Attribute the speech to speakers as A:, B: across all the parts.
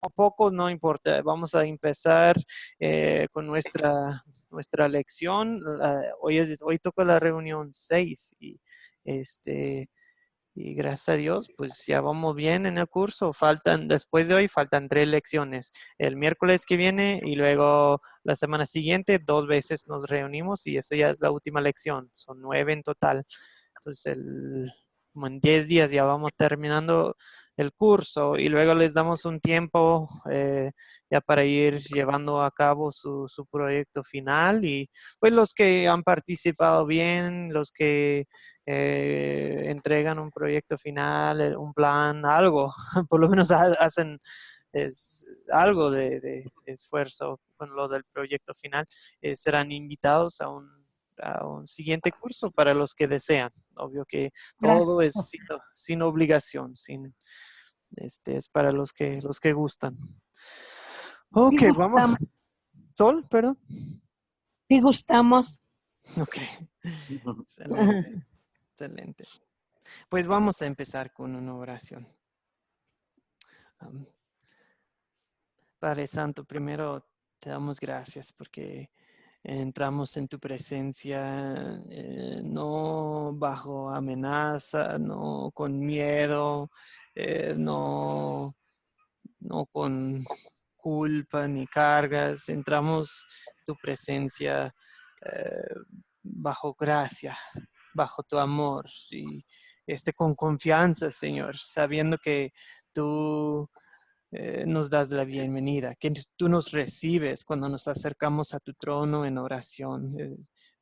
A: poco, no importa. Vamos a empezar con nuestra lección. Hoy toca la reunión 6 y gracias a Dios, pues ya vamos bien en el curso. Después de hoy, faltan 3 lecciones. El miércoles que viene y luego la semana siguiente, 2 veces nos reunimos y esa ya es la última lección. Son 9 en total. Entonces, como en 10 días ya vamos terminando el curso y luego les damos un tiempo ya para ir llevando a cabo su proyecto final y pues los que han participado bien, los que entregan un proyecto final, un plan, algo, por lo menos hacen algo de esfuerzo con lo del proyecto final, serán invitados a un siguiente curso para los que desean. Obvio que todo es
B: Gracias.
A: sin obligación, es para los que gustan.
B: Sí
A: Ok, vamos.
B: gustamos,
A: Sol, perdón.
B: sí gustamos.
A: Ok, excelente, excelente. Pues vamos a empezar con una oración. Um, Padre Santo, primero te damos gracias porque entramos en tu presencia, no bajo amenaza, no con miedo, no con culpa ni cargas. Entramos en tu presencia eh, bajo gracia, bajo tu amor y con confianza, Señor, sabiendo que tú nos das la bienvenida, que tú nos recibes cuando nos acercamos a tu trono en oración.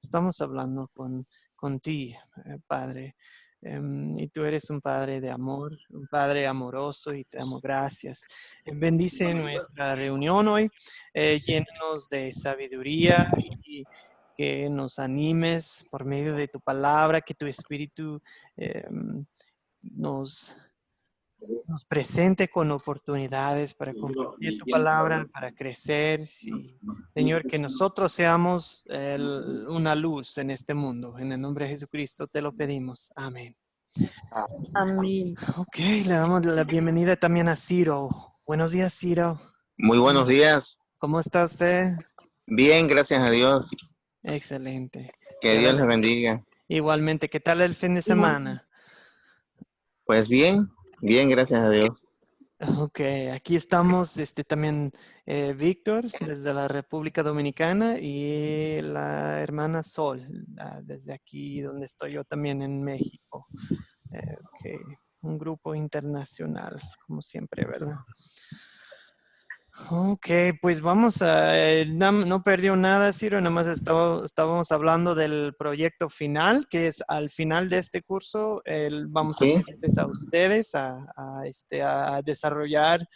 A: Estamos hablando con ti, Padre. Y tú eres un Padre de amor, un Padre amoroso y te damos gracias. Bendice nuestra reunión hoy, llénanos de sabiduría y que nos animes por medio de tu palabra, que tu Espíritu nos nos presente con oportunidades para compartir tu palabra, para crecer y, Señor, que nosotros seamos una luz en este mundo. En el nombre de Jesucristo te lo pedimos. Amén.
B: Amén.
A: Ok, le damos la bienvenida también a Ciro. Buenos días, Ciro.
C: Muy buenos días.
A: ¿Cómo está usted?
C: Bien, gracias a Dios.
A: Excelente.
C: Que Dios les bendiga.
A: Igualmente, ¿qué tal el fin de
B: Igual.
A: semana?
C: Pues bien, bien, gracias a Dios.
A: Ok, aquí estamos también Víctor desde la República Dominicana y la hermana Sol desde aquí donde estoy yo también en México. Ok, un grupo internacional, como siempre, ¿verdad? Ok, pues vamos no perdió nada, Ciro, nada más estábamos hablando del proyecto final, que es al final de este curso, vamos a
C: Sí,
A: pedirles a ustedes a desarrollar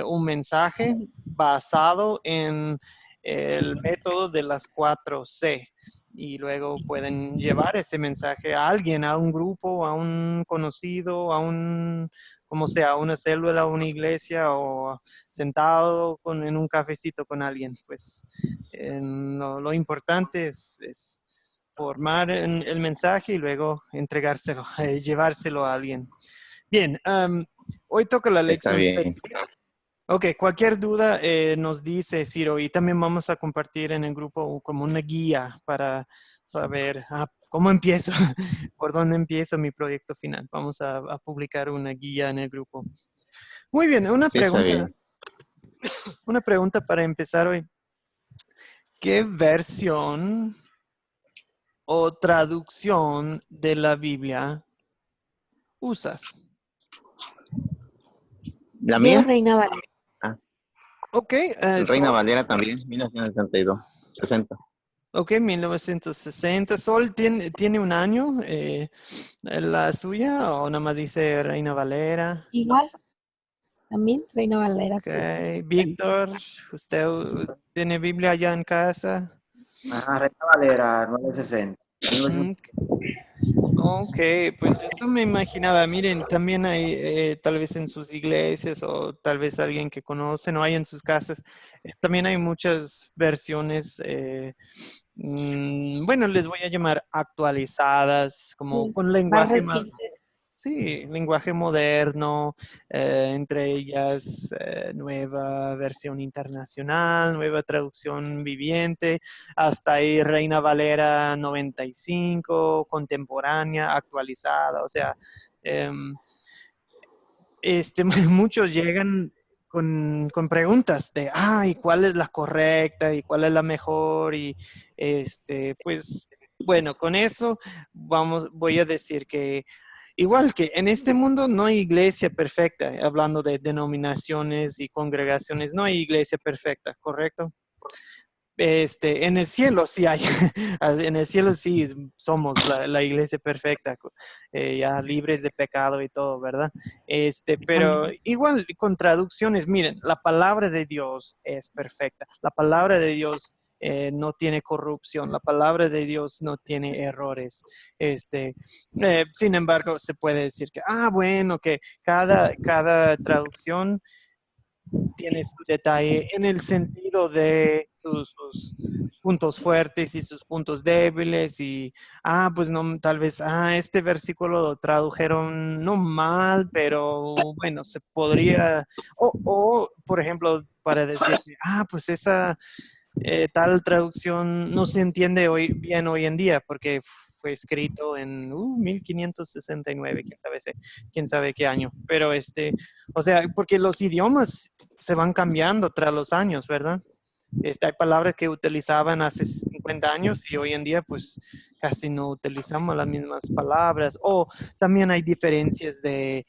A: un mensaje basado en el método de las 4C y luego pueden llevar ese mensaje a alguien, a un grupo, a un conocido, como sea, a una célula, a una iglesia o sentado en un cafecito con alguien. Pues lo importante es formar el mensaje y luego entregárselo, llevárselo a alguien. Bien, hoy toca la
C: está
A: lección
C: bien.
A: 6. Ok, cualquier duda nos dice Ciro y también vamos a compartir en el grupo como una guía para saber cómo empiezo, por dónde empiezo mi proyecto final. Vamos a publicar una guía en el grupo. Muy bien,
C: Sí, está bien.
A: una pregunta para empezar hoy. ¿Qué versión o traducción de la Biblia usas?
C: ¿La
B: Yo,
C: mía?
B: Reina Valera.
C: Ah,
A: Ok,
C: Reina Valera también, 1962, 60.
A: ok, 1960. Sol tiene un año, la suya, o nada más dice Reina Valera.
B: Igual, también Reina Valera.
A: Ok, Víctor, ¿usted tiene Biblia allá en casa?
D: Ajá, Reina Valera, 960.
A: Mm, Ok, pues eso me imaginaba. Miren, también hay tal vez en sus iglesias o tal vez alguien que conocen o hay en sus casas, también hay muchas versiones, bueno, les voy a llamar actualizadas, como
B: Sí,
A: con
B: más
A: lenguaje más,
B: reciente.
A: Sí, lenguaje moderno, entre ellas nueva versión internacional, nueva traducción viviente, hasta ahí Reina Valera 95, contemporánea, actualizada, o sea, em, muchos llegan con preguntas de, ¿y cuál es la correcta? ¿Y cuál es la mejor? Y pues, bueno, con eso voy a decir que igual que en este mundo no hay iglesia perfecta, hablando de denominaciones y congregaciones, no hay iglesia perfecta, ¿correcto? En el cielo sí hay, en el cielo sí somos la iglesia perfecta, ya libres de pecado y todo, ¿verdad? Pero igual con traducciones, miren, la palabra de Dios es perfecta, la palabra de Dios no tiene corrupción, la palabra de Dios no tiene errores. Sin embargo, se puede decir que, bueno, que cada traducción tiene su detalle en el sentido de sus puntos fuertes y sus puntos débiles y, pues no, tal vez, este versículo lo tradujeron no mal, pero bueno, se podría, por ejemplo, para decir, pues esa tal traducción no se entiende bien hoy en día porque fue escrito en 1569, quién sabe qué año, pero o sea, porque los idiomas se van cambiando tras los años, ¿verdad? Hay palabras que utilizaban hace 50 años y hoy en día pues casi no utilizamos las mismas palabras. O también hay diferencias de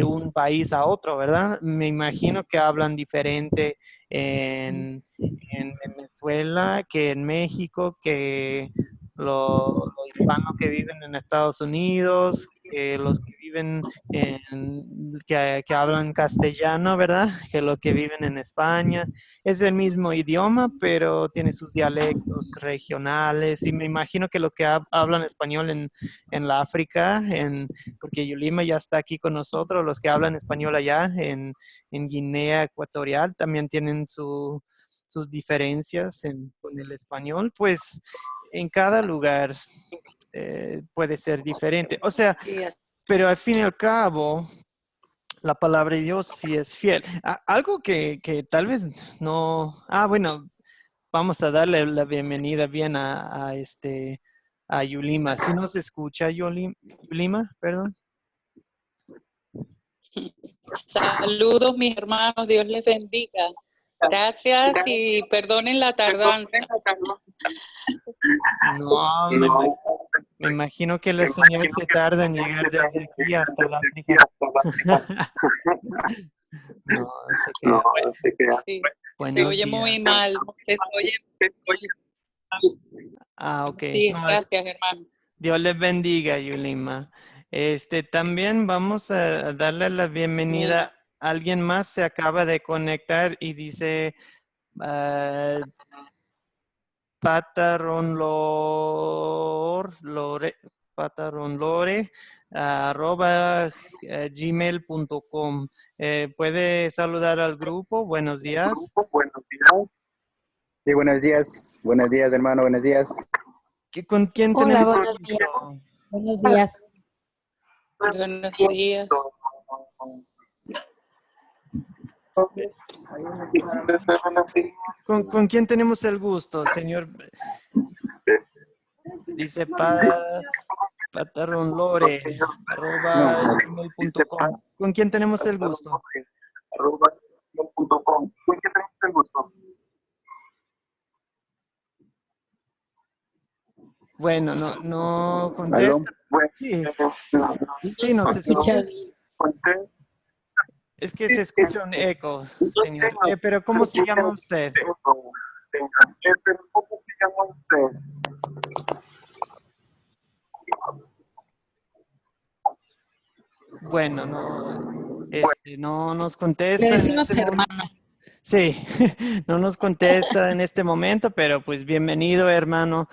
A: un país a otro, ¿verdad? Me imagino que hablan diferente en Venezuela que en México, que los hispanos que viven en Estados Unidos, que los que viven que hablan castellano, ¿verdad? Que los que viven en España. Es el mismo idioma, pero tiene sus dialectos regionales y me imagino que lo que hablan español en la África, porque Yulima ya está aquí con nosotros, los que hablan español allá en Guinea Ecuatorial también tienen sus diferencias con el español, pues en cada lugar puede ser diferente. O sea, pero al fin y al cabo, la palabra de Dios sí es fiel. Algo que tal vez no. Bueno, vamos a darle la bienvenida bien a Yulima. ¿Sí nos escucha, Yulima? Perdón.
E: Saludos, mis hermanos, Dios les bendiga. Gracias y perdonen la tardanza.
A: No, me imagino que la señal se tarda en llegar desde aquí hasta la África. No, se queda.
E: Sí,
A: Buenos
E: se oye
A: días.
E: muy mal. Se oye.
A: Ok.
E: Sí,
A: No,
E: gracias, hermano.
A: Dios les bendiga, Yulima. También vamos a darle la bienvenida. Alguien más se acaba de conectar y dice pataronlore, @gmail.com. ¿Puede saludar al grupo? Buenos días.
F: Sí, buenos días, hermano, buenos días.
A: ¿Con quién
B: Hola,
A: tenemos el
B: buenos días.
A: gusto?
B: Buenos días.
E: Buenos días.
A: ¿Con quién tenemos el gusto, señor? Dice pataronlore, @gmail.com. ¿Con quién tenemos el gusto? Bueno, no contesta. Sí, nos escucha. Es que se escucha un eco, señor. Pero ¿cómo se llama usted? Bueno, no nos contesta.
B: Le
A: en
B: decimos
A: este momento.
B: hermano.
A: Sí, no nos contesta en este momento, pero pues bienvenido, hermano.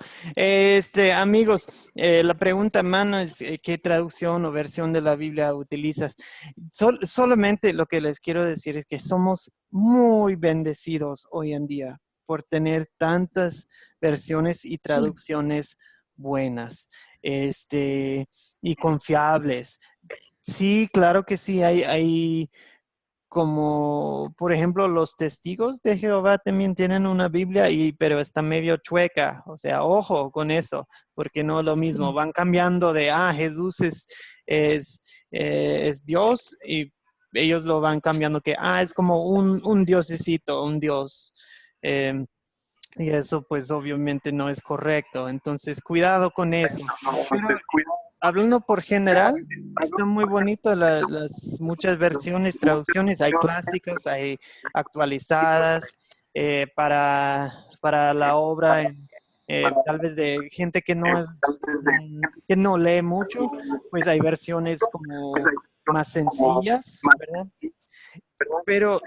A: Amigos, la pregunta, hermano, es ¿qué traducción o versión de la Biblia utilizas? Solamente lo que les quiero decir es que somos muy bendecidos hoy en día por tener tantas versiones y traducciones buenas, y confiables. Sí, claro que sí. Hay como, por ejemplo, los testigos de Jehová también tienen una Biblia, pero está medio chueca. O sea, ojo con eso, porque no es lo mismo.
B: Sí.
A: Van cambiando de, Jesús es, es Dios y ellos lo van cambiando que, es como un diosecito, un Dios. Em, y eso pues obviamente no es correcto. Entonces, cuidado con eso. Pero hablando por general, está muy bonito las muchas versiones, traducciones. Hay clásicas, hay actualizadas para la obra, tal vez de gente que no que no lee mucho, pues hay versiones como más sencillas, ¿verdad? Pero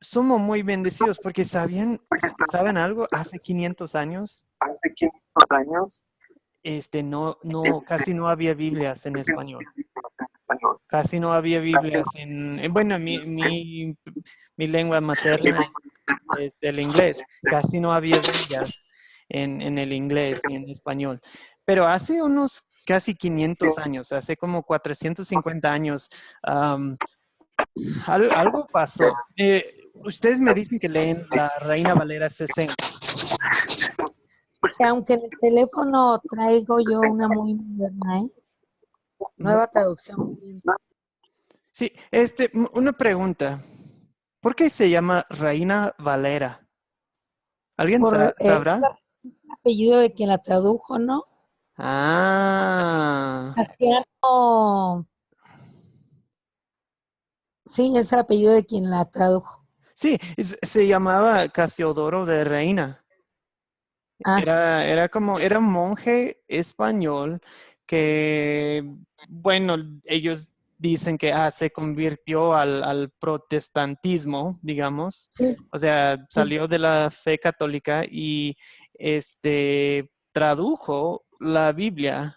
A: somos muy bendecidos porque ¿saben algo? Hace 500 años, casi no había Biblias en español. Casi no había Biblias bueno, mi lengua materna es el inglés. Casi no había Biblias en el inglés ni en español. Pero hace unos casi 500 años, hace como 450 años, algo pasó. Ustedes me dicen que leen la Reina Valera 60.
B: Aunque en el teléfono traigo yo una muy moderna, ¿eh? Nueva traducción.
A: Sí, una pregunta. ¿Por qué se llama Reina Valera? ¿Alguien
B: Por
A: sabrá?
B: el apellido de quien la tradujo, ¿no?
A: Ah,
B: Casiano. Sí, es el apellido de quien la tradujo.
A: sí, se llamaba Casiodoro de Reina.
B: Ah,
A: Era un monje español que, bueno, ellos dicen que se convirtió al protestantismo, digamos.
B: sí,
A: O sea,
B: sí.
A: salió de la fe católica y tradujo la Biblia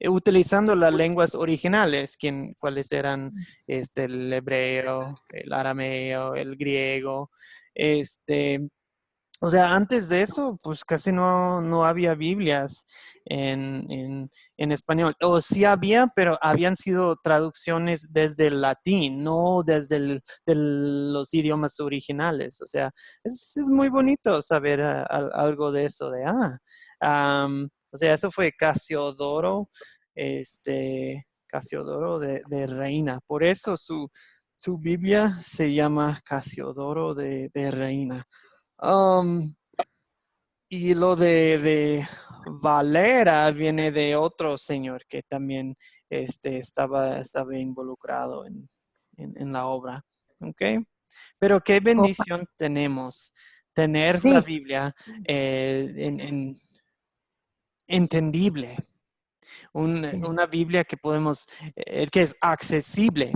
A: utilizando las lenguas originales, cuáles eran el hebreo, el arameo, el griego. O sea, antes de eso, pues casi no había Biblias en español. O sí había, pero habían sido traducciones desde el latín, no desde los idiomas originales. O sea, es muy bonito saber algo de eso, o sea, eso fue Casiodoro de Reina. Por eso su Biblia se llama Casiodoro de Reina. Um, y lo de Valera viene de otro señor que también estaba involucrado en la obra. ¿Ok? Pero qué
B: Opa.
A: bendición tenemos tener la
B: Sí,
A: Biblia entendible.
B: sí,
A: Una Biblia que es accesible.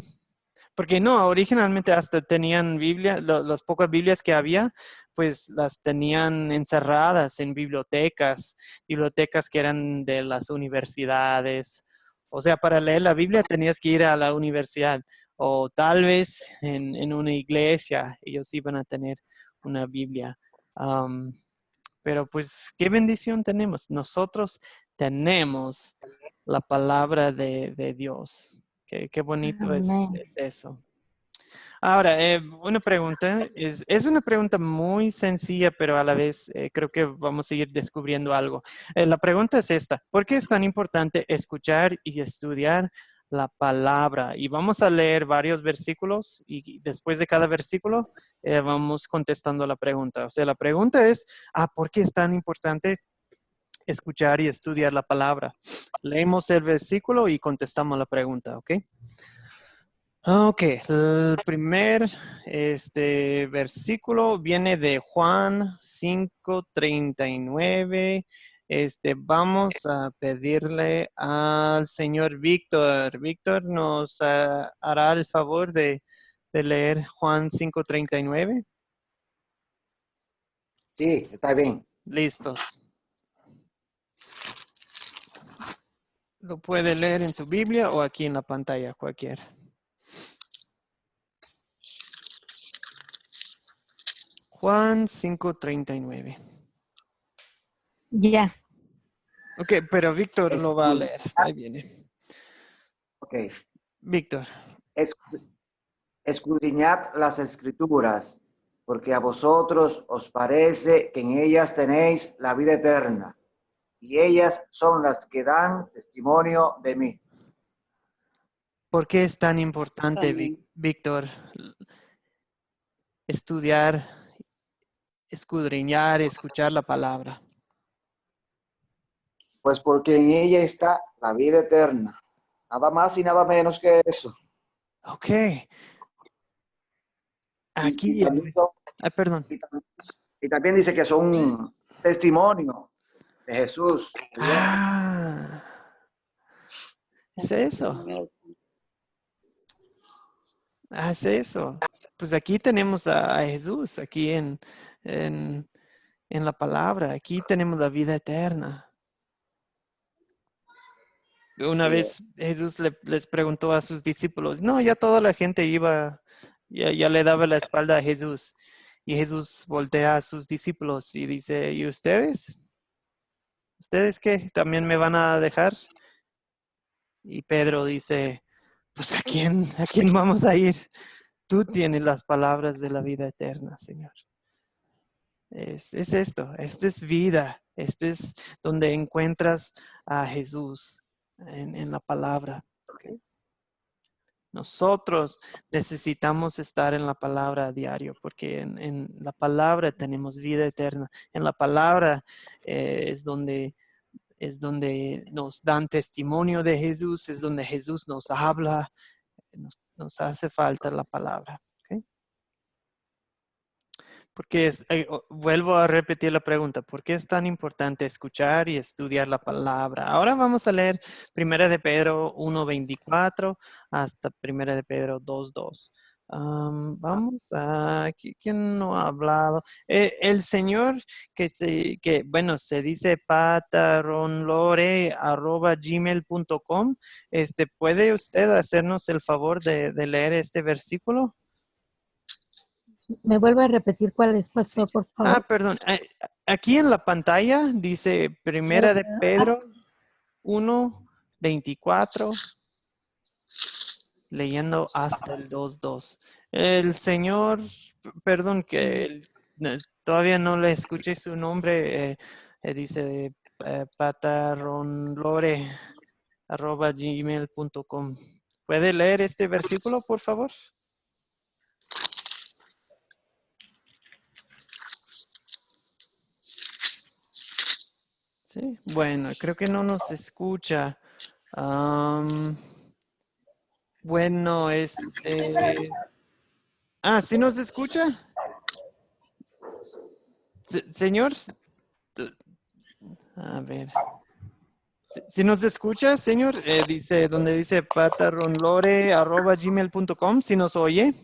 A: Porque no, originalmente hasta tenían Biblia, las pocas Biblias que había, pues las tenían encerradas en bibliotecas que eran de las universidades. O sea, para leer la Biblia tenías que ir a la universidad o tal vez en una iglesia ellos iban a tener una Biblia. Am, pero pues, qué bendición tenemos. Nosotros tenemos la palabra de Dios. Qué bonito
B: amén.
A: es eso. Ahora, una pregunta, es una pregunta muy sencilla, pero a la vez creo que vamos a ir descubriendo algo. La pregunta es esta: ¿por qué es tan importante escuchar y estudiar la palabra? Y vamos a leer varios versículos y después de cada versículo vamos contestando la pregunta. O sea, la pregunta es, ¿por qué es tan importante escuchar y estudiar la palabra? Leemos el versículo y contestamos la pregunta, ¿ok? Ok, el primer versículo viene de Juan 5:39. Vamos a pedirle al señor Víctor. Víctor nos hará el favor de leer Juan 5:39.
D: Sí, está bien.
A: Listos. Lo puede leer en su Biblia o aquí en la pantalla, cualquiera. Juan 5:39.
B: Ya.
A: Ok, pero Víctor lo va a
D: Escucha.
A: leer. Ahí viene.
D: Ok.
A: Víctor.
D: Escu- Escudriñad las escrituras, porque a vosotros os parece que en ellas tenéis la vida eterna, y ellas son las que dan testimonio de mí.
A: ¿Por qué es tan importante,
E: Amén.
A: Víctor, estudiar, escudriñar, escuchar la palabra?
D: Pues porque en ella está la vida eterna. Nada más y nada menos que eso.
A: Ok.
D: Y
A: Aquí,
D: también son-
A: perdón.
D: y también dice que son un testimonio de Jesús.
A: Ah, es eso. Es eso. Pues aquí tenemos a Jesús, aquí en, en la palabra. Aquí tenemos la vida eterna. Una vez Jesús les preguntó a sus discípulos, no, ya toda la gente ya le daba la espalda a Jesús. Y Jesús voltea a sus discípulos y dice, ¿y ustedes? ¿Ustedes qué? ¿También me van a dejar? Y Pedro dice, pues a quién vamos a ir? Tú tienes las palabras de la vida eterna, Señor. Es esto, esta es vida, este es donde encuentras a Jesús en la palabra. ¿Okay? Nosotros necesitamos estar en la palabra a diario porque en la palabra tenemos vida eterna. En la palabra es donde nos dan testimonio de Jesús, es donde Jesús nos habla, nos hace falta la palabra. ¿Okay? Porque vuelvo a repetir la pregunta, ¿por qué es tan importante escuchar y estudiar la palabra? Ahora vamos a leer 1 de Pedro 1:24 hasta 1 de Pedro 2:2. Vamos a, ¿quién no ha hablado? El señor bueno, se dice pataronlore@gmail.com. ¿Puede usted hacernos el favor de leer este versículo?
B: ¿Me vuelve a repetir cuál es, pastor, por favor?
A: Perdón. Aquí en la pantalla dice 1 de Pedro 1:24, leyendo hasta el 2:2. El señor, perdón que todavía no le escuché su nombre, dice pataronlore@gmail.com. ¿Puede leer este versículo, por favor? Sí, bueno, creo que no nos escucha. Bueno, ¿sí nos escucha? Señor, a ver. ¿Sí nos escucha, señor? Donde dice pataronlore@gmail.com, ¿sí nos oye?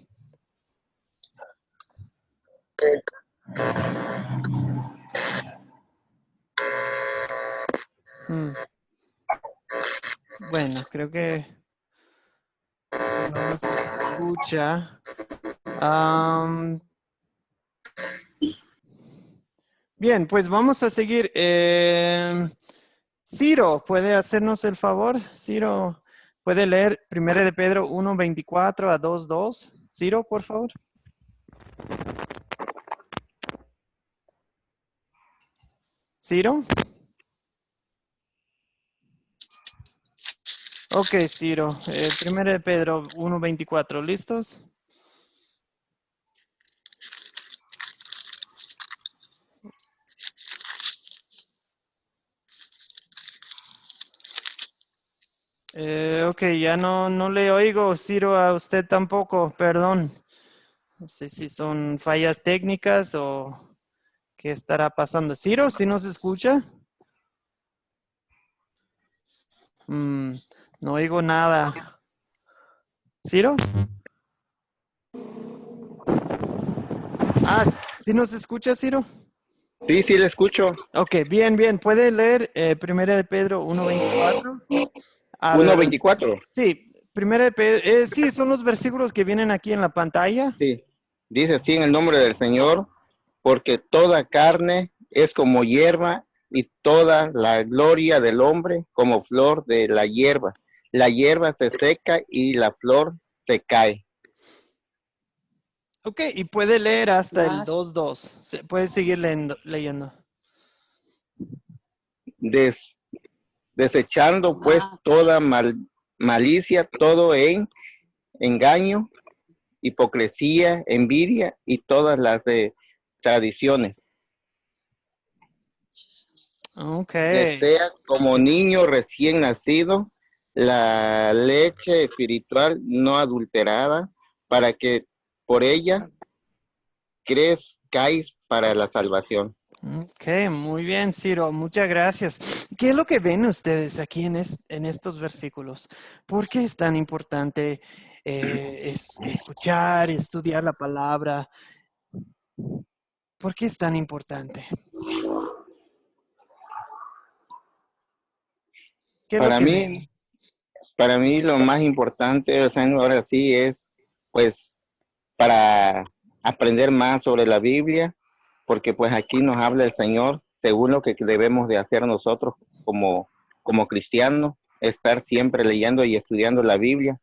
A: Bueno, creo que no nos escucha. Bien, pues vamos a seguir. Ciro, ¿puede hacernos el favor? Ciro, ¿puede leer 1 de Pedro 1:24 a 2:2? Ciro, por favor. Ciro. Ok, Ciro. 1 de Pedro 1:24, ¿listos? Ok, ya no le oigo, Ciro, a usted tampoco, perdón. No sé si son fallas técnicas o qué estará pasando. Ciro, ¿sí nos escucha? No oigo nada. ¿Ciro? ¿Sí nos escucha, Ciro?
C: Sí, sí, le escucho.
A: Ok, bien. ¿Puede leer 1 de Pedro 1:24?
C: 1:24.
A: Sí, 1 de Pedro. Sí, son los versículos que vienen aquí en la pantalla.
C: Sí. Dice así en el nombre del Señor, porque toda carne es como hierba y toda la gloria del hombre como flor de la hierba. la hierba se seca y la flor se cae.
A: Ok, y puede leer hasta el
E: Más.
A: 2.2. Puede seguir leyendo.
C: Desechando pues
E: Más.
C: toda malicia, todo engaño, hipocresía, envidia y todas las tradiciones.
A: Ok.
C: Desea como niño recién nacido la leche espiritual no adulterada para que por ella crezcáis para la salvación.
A: Ok, muy bien, Ciro. Muchas gracias. ¿Qué es lo que ven ustedes aquí en estos versículos? ¿Por qué es tan importante escuchar y estudiar la palabra? ¿Por qué es tan importante? ¿Qué es lo
C: Para
A: que
C: mí,
A: ven?
C: para mí lo más importante, o sea, ahora sí es pues para aprender más sobre la Biblia, porque pues aquí nos habla el Señor según lo que debemos de hacer nosotros como cristianos, estar siempre leyendo y estudiando la Biblia,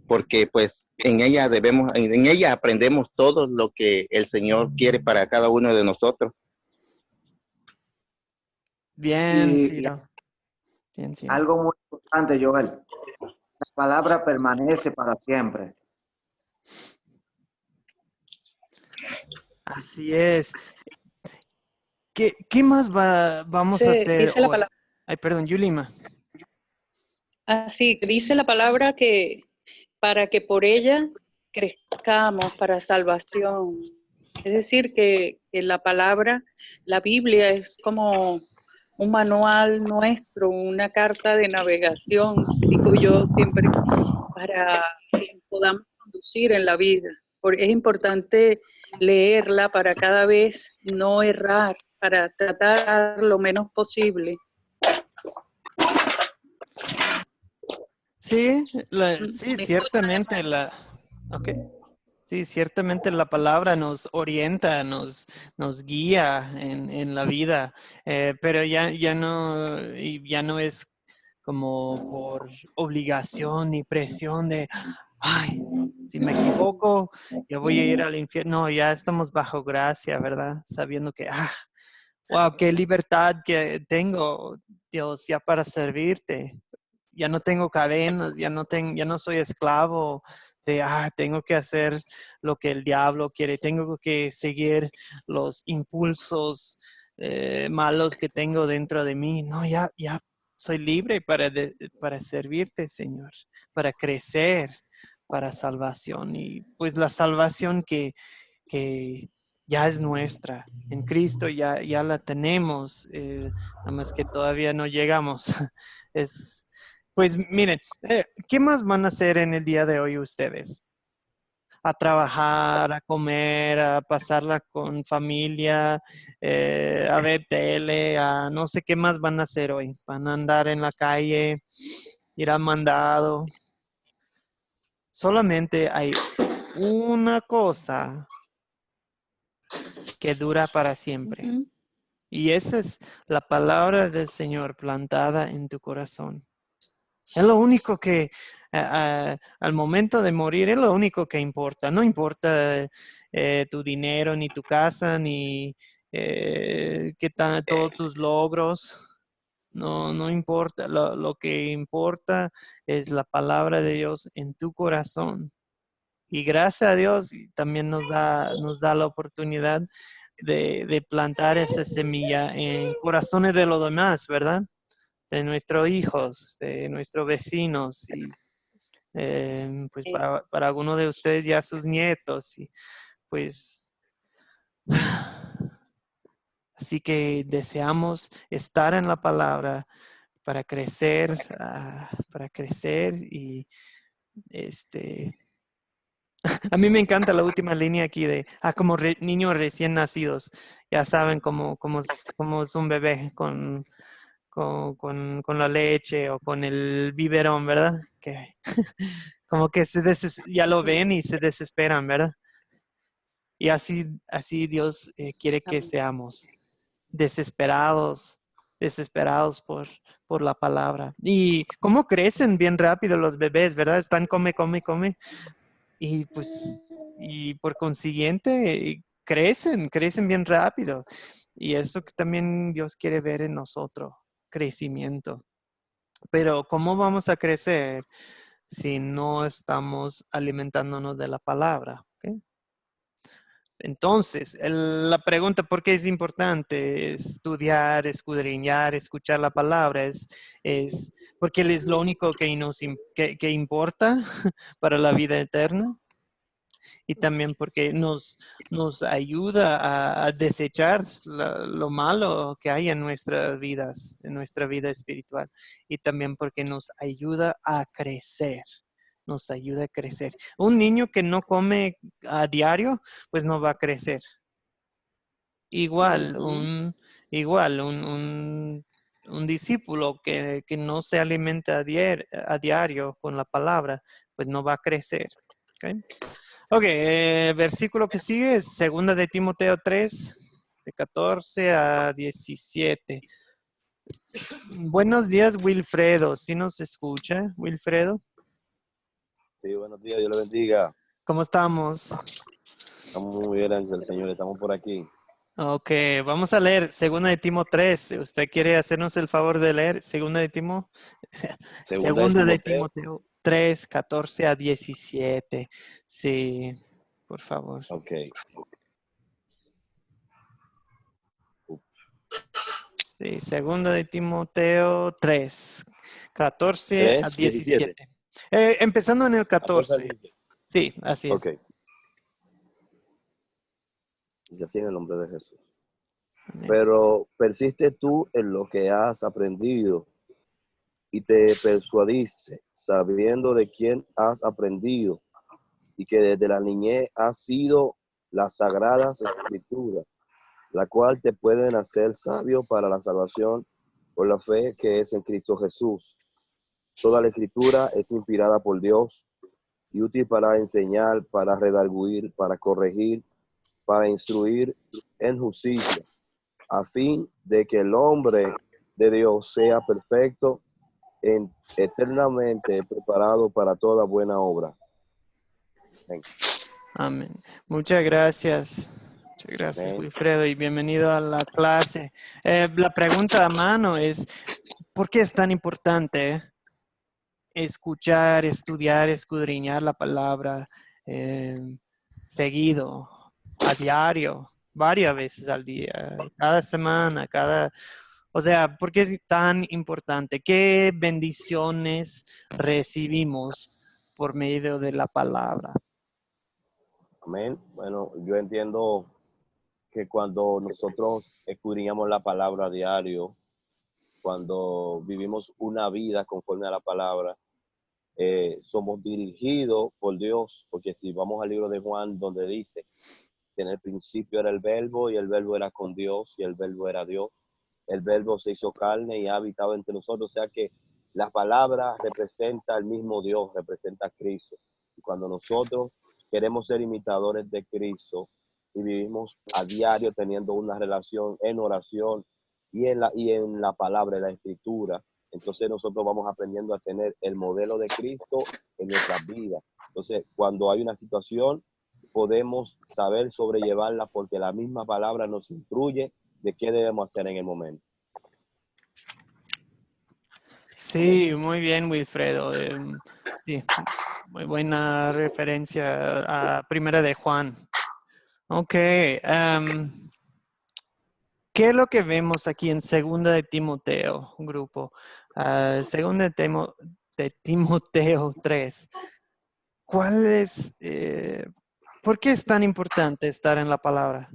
C: porque pues en ella aprendemos todo lo que el Señor quiere para cada uno de nosotros.
A: Bien,
D: Y
A: Ciro. Bien, Ciro.
D: algo muy importante, Joel, la palabra permanece para siempre.
A: Así es. ¿Qué más vamos a hacer
E: Dice la
A: hoy?
E: palabra,
A: Ay, perdón, Yulima.
E: así, dice la palabra que para que por ella crezcamos para salvación. Es decir, que la palabra, la Biblia es como un manual nuestro, una carta de navegación, digo yo siempre, para que podamos conducir en la vida. Porque es importante leerla para cada vez no errar, para tratar lo menos posible.
A: Sí, sí,
E: ¿Me escuchan,
A: ciertamente
E: hermano?
A: ok. Sí, ciertamente la palabra nos orienta, nos guía en la vida, pero ya no es como por obligación ni presión de, ay, si me equivoco, ya voy a ir al infierno. No, ya estamos bajo gracia, ¿verdad? Sabiendo que, wow, qué libertad que tengo, Dios, ya para servirte. Ya no tengo cadenas, ya no soy esclavo de, tengo que hacer lo que el diablo quiere, tengo que seguir los impulsos malos que tengo dentro de mí. No, ya soy libre para servirte, Señor, para crecer, para salvación. Y pues la salvación que ya es nuestra. En Cristo ya la tenemos, nada más que todavía no llegamos. Es, pues miren, ¿qué más van a hacer en el día de hoy ustedes? A trabajar, a comer, a pasarla con familia, a ver tele, a no sé qué más van a hacer hoy. Van a andar en la calle, ir al mandado. Solamente hay una cosa que dura para siempre.
E: Ujú.
A: Y esa es la palabra del Señor plantada en tu corazón. Es lo único que al momento de morir es lo único que importa. No importa tu dinero, ni tu casa, ni todos tus logros. No, no importa. Lo que importa es la palabra de Dios en tu corazón. Y gracias a Dios también nos da la oportunidad de plantar esa semilla en corazones de los demás, ¿verdad? De nuestros hijos, de nuestros vecinos y pues para algunos de ustedes ya sus nietos y pues así que deseamos estar en la palabra para crecer y este a mí me encanta la última línea aquí de como niños recién nacidos, ya saben cómo es un bebé con la leche o con el biberón, ¿verdad? Que como que ya lo ven y se desesperan, ¿verdad? Y así Dios quiere que seamos desesperados desesperados por la palabra. Y cómo crecen bien rápido los bebés, ¿verdad? Están come, come, come. Y pues, y por consiguiente, crecen bien rápido. Y eso que también Dios quiere ver en nosotros, crecimiento. Pero ¿cómo vamos a crecer si no estamos alimentándonos de la palabra? ¿Ok? Entonces, la pregunta, ¿por qué es importante estudiar, escudriñar, escuchar la palabra? Es porque es lo único que importa para la vida eterna. Y también porque nos ayuda a desechar lo malo que hay en nuestras vidas, en nuestra vida espiritual. Y también porque nos ayuda a crecer. Nos ayuda a crecer. Un niño que no come a diario, pues no va a crecer. Igual, un discípulo que no se alimenta a diario con la palabra, pues no va a crecer. ¿Ok? Ok, versículo que sigue es 2 de Timoteo 3, de 14 a 17. Buenos días, Wilfredo. ¿Sí nos escucha, Wilfredo?
G: Sí, buenos días, Dios le bendiga.
A: ¿Cómo estamos?
G: Estamos muy bien, Ángel, Señor, estamos por aquí.
A: Ok, vamos a leer 2 de Timoteo 3. ¿Usted quiere hacernos el favor de leer 2 de Timoteo?
G: Segunda de Timoteo.
A: Timoteo 3, 14 a 17. Sí, por favor.
G: Ok.
A: Sí, 2 de Timoteo 3, 14 a 17. Empezando en el 14. Sí, así es.
G: Ok. Dice así en el nombre de Jesús.
A: Amén.
G: Pero persiste tú en lo que has aprendido y te persuadiste, sabiendo de quién has aprendido y que desde la niñez has sido las sagradas escrituras, la cual te pueden hacer sabio para la salvación por la fe que es en Cristo Jesús. Toda la escritura es inspirada por Dios y útil para enseñar, para redarguir, para corregir, para instruir en justicia, a fin de que el hombre de Dios sea perfecto, eternamente preparado para toda buena obra. Amén.
A: Amén. Muchas gracias. Muchas gracias,
G: Amén.
A: Wilfredo, y bienvenido a la clase. La pregunta a mano es, ¿por qué es tan importante escuchar, estudiar, escudriñar la palabra seguido, a diario, varias veces al día, cada semana, o sea, ¿por qué es tan importante? ¿Qué bendiciones recibimos por medio de la palabra?
G: Amén. Bueno, yo entiendo que cuando nosotros escudriñamos la palabra a diario, cuando vivimos una vida conforme a la palabra, somos dirigidos por Dios, porque si vamos al libro de Juan, donde dice que en el principio era el verbo y el verbo era con Dios y el verbo era Dios, el verbo se hizo carne y ha habitado entre nosotros, o sea que la palabra representa al mismo Dios, representa a Cristo. Y cuando nosotros queremos ser imitadores de Cristo y vivimos a diario teniendo una relación en oración y en la palabra, en la escritura, entonces nosotros vamos aprendiendo a tener el modelo de Cristo en nuestras vidas. Entonces, cuando hay una situación, podemos saber sobrellevarla porque la misma palabra nos instruye de qué debemos hacer en el momento.
A: Sí, muy bien, Wilfredo. Sí, muy buena referencia a Primera de Juan. Ok. ¿Qué es lo que vemos aquí en Segunda de Timoteo, grupo? Segunda de Timoteo 3. ¿Por qué es tan importante estar en la palabra?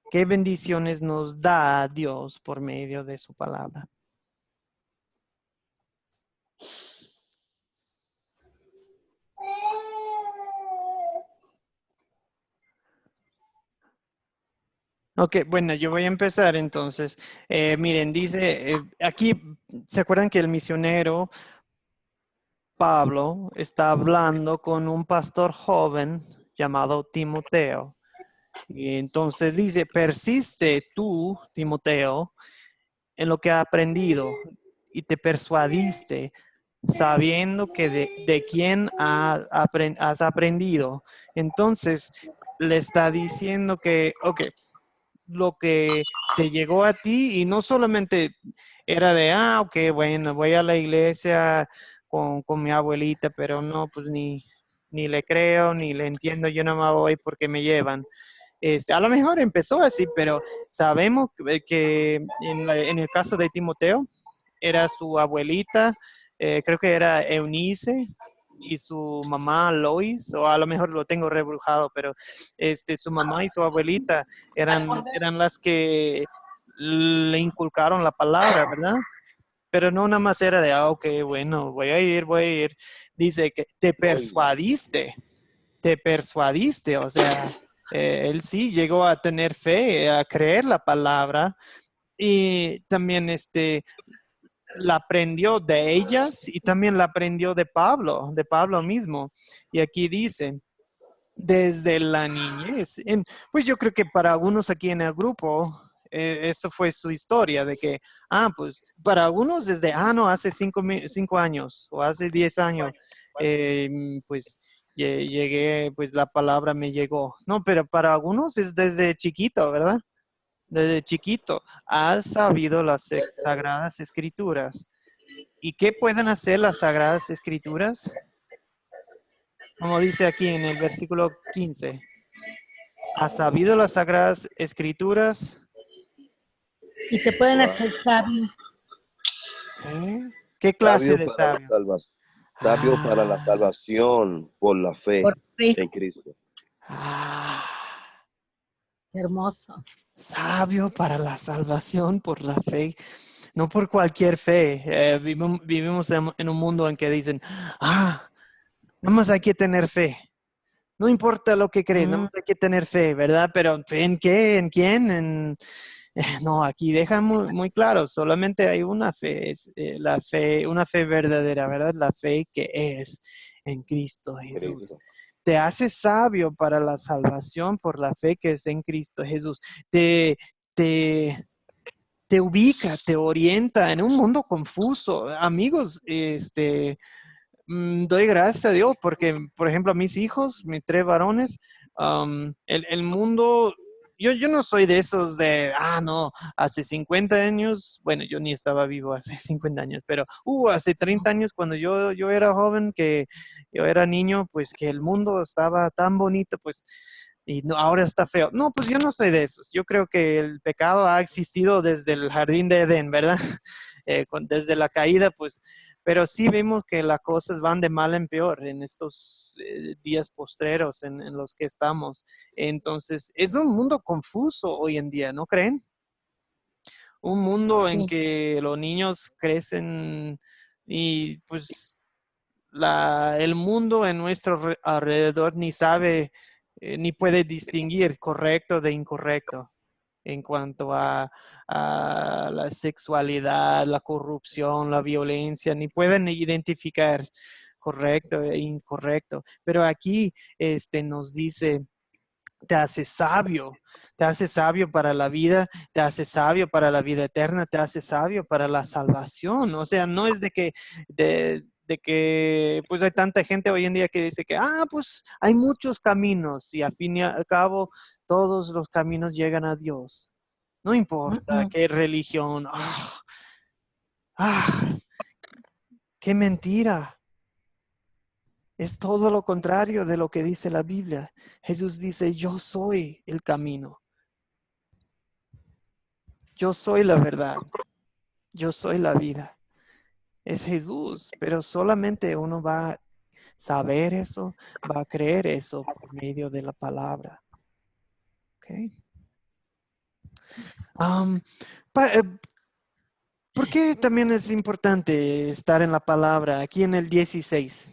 A: ¿Qué bendiciones nos da Dios por medio de su palabra? Ok, bueno, yo voy a empezar entonces. Miren, dice, aquí, ¿se acuerdan que el misionero Pablo está hablando con un pastor joven llamado Timoteo? Y entonces dice, persiste tú, Timoteo, en lo que has aprendido y te persuadiste sabiendo que de quién has aprendido. Entonces, le está diciendo que, ok, lo que te llegó a ti y no solamente era de, ok, bueno, voy a la iglesia con mi abuelita, pero no, pues ni le creo, ni le entiendo, yo no me voy porque me llevan. A lo mejor empezó así, pero sabemos que en el caso de Timoteo, era su abuelita, creo que era Eunice, y su mamá Lois, o a lo mejor lo tengo rebrujado, pero su mamá y su abuelita eran las que le inculcaron la palabra, ¿verdad? Pero no nada más era de, ok, bueno, voy a ir. Dice que te persuadiste, o sea, él sí llegó a tener fe, a creer la palabra y también la aprendió de ellas y también la aprendió de Pablo mismo. Y aquí dice, desde la niñez. Pues yo creo que para algunos aquí en el grupo, eso fue su historia, de que, pues para algunos desde, no, hace 5 años o hace 10 años, pues llegué, pues la palabra me llegó. No, pero para algunos es desde chiquito, ¿verdad? Desde chiquito has sabido las sagradas escrituras. ¿Y qué pueden hacer las sagradas escrituras? Como dice aquí en el versículo 15. ¿Has sabido las sagradas escrituras?
B: Y te pueden hacer sabio.
A: ¿Qué clase
G: Sabio
A: de
G: para la
A: sabio?
G: salvación. Sabio para la salvación por la fe
B: Por fe.
G: en Cristo.
B: Hermoso.
A: Sabio para la salvación por la fe, no por cualquier fe. Vivimos en un mundo en que dicen, nada más hay que tener fe. No importa lo que crees, nada más hay que tener fe, ¿verdad? Pero ¿fe en qué? ¿En quién? No, aquí dejan muy claro, solamente hay una fe, es la fe, una fe verdadera, ¿verdad? La fe que es en Cristo Jesús.
G: Cristo.
A: Te hace sabio para la salvación por la fe que es en Cristo Jesús. Te ubica, te orienta en un mundo confuso. Amigos, doy gracias a Dios porque, por ejemplo, a mis hijos, mis 3 varones, el mundo, yo no soy de esos de, no, hace 50 años, bueno, yo ni estaba vivo hace 50 años, pero hace 30 años cuando yo era joven, que yo era niño, pues que el mundo estaba tan bonito, pues, y no, ahora está feo. No, pues yo no soy de esos. Yo creo que el pecado ha existido desde el jardín de Edén, ¿verdad? Desde la caída, pues, pero sí vemos que las cosas van de mal en peor en estos días postreros en los que estamos. Entonces, es un mundo confuso hoy en día, ¿no creen? Un mundo en que los niños crecen y pues el mundo en nuestro alrededor ni sabe, ni puede distinguir correcto de incorrecto en cuanto a la sexualidad, la corrupción, la violencia, ni pueden identificar correcto e incorrecto. Pero aquí nos dice, te hace sabio para la vida, te hace sabio para la vida eterna, te hace sabio para la salvación. O sea, no es de que pues hay tanta gente hoy en día que dice que, pues hay muchos caminos y al fin y al cabo todos los caminos llegan a Dios. No importa qué religión. Qué mentira. Es todo lo contrario de lo que dice la Biblia. Jesús dice, yo soy el camino. Yo soy la verdad. Yo soy la vida. Es Jesús, pero solamente uno va a saber eso, va a creer eso por medio de la palabra. ¿Ok? ¿Por qué también es importante estar en la palabra aquí en el 16?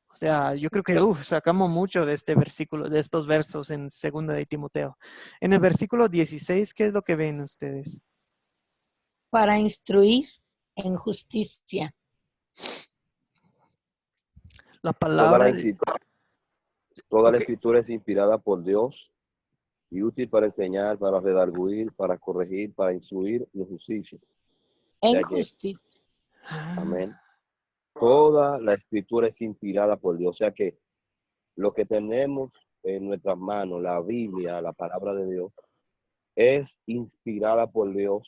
A: O sea, yo creo que sacamos mucho de este versículo, de estos versos en 2 de Timoteo. En el versículo 16, ¿qué es lo que ven ustedes?
B: Para instruir en justicia.
A: La palabra.
G: Toda la escritura es inspirada por Dios y útil para enseñar, para redarguir, para corregir, para instruir en justicia. O
B: En
G: sea que,
B: justicia.
G: amén. Toda la escritura es inspirada por Dios. O sea que lo que tenemos en nuestras manos, la Biblia, la palabra de Dios, es inspirada por Dios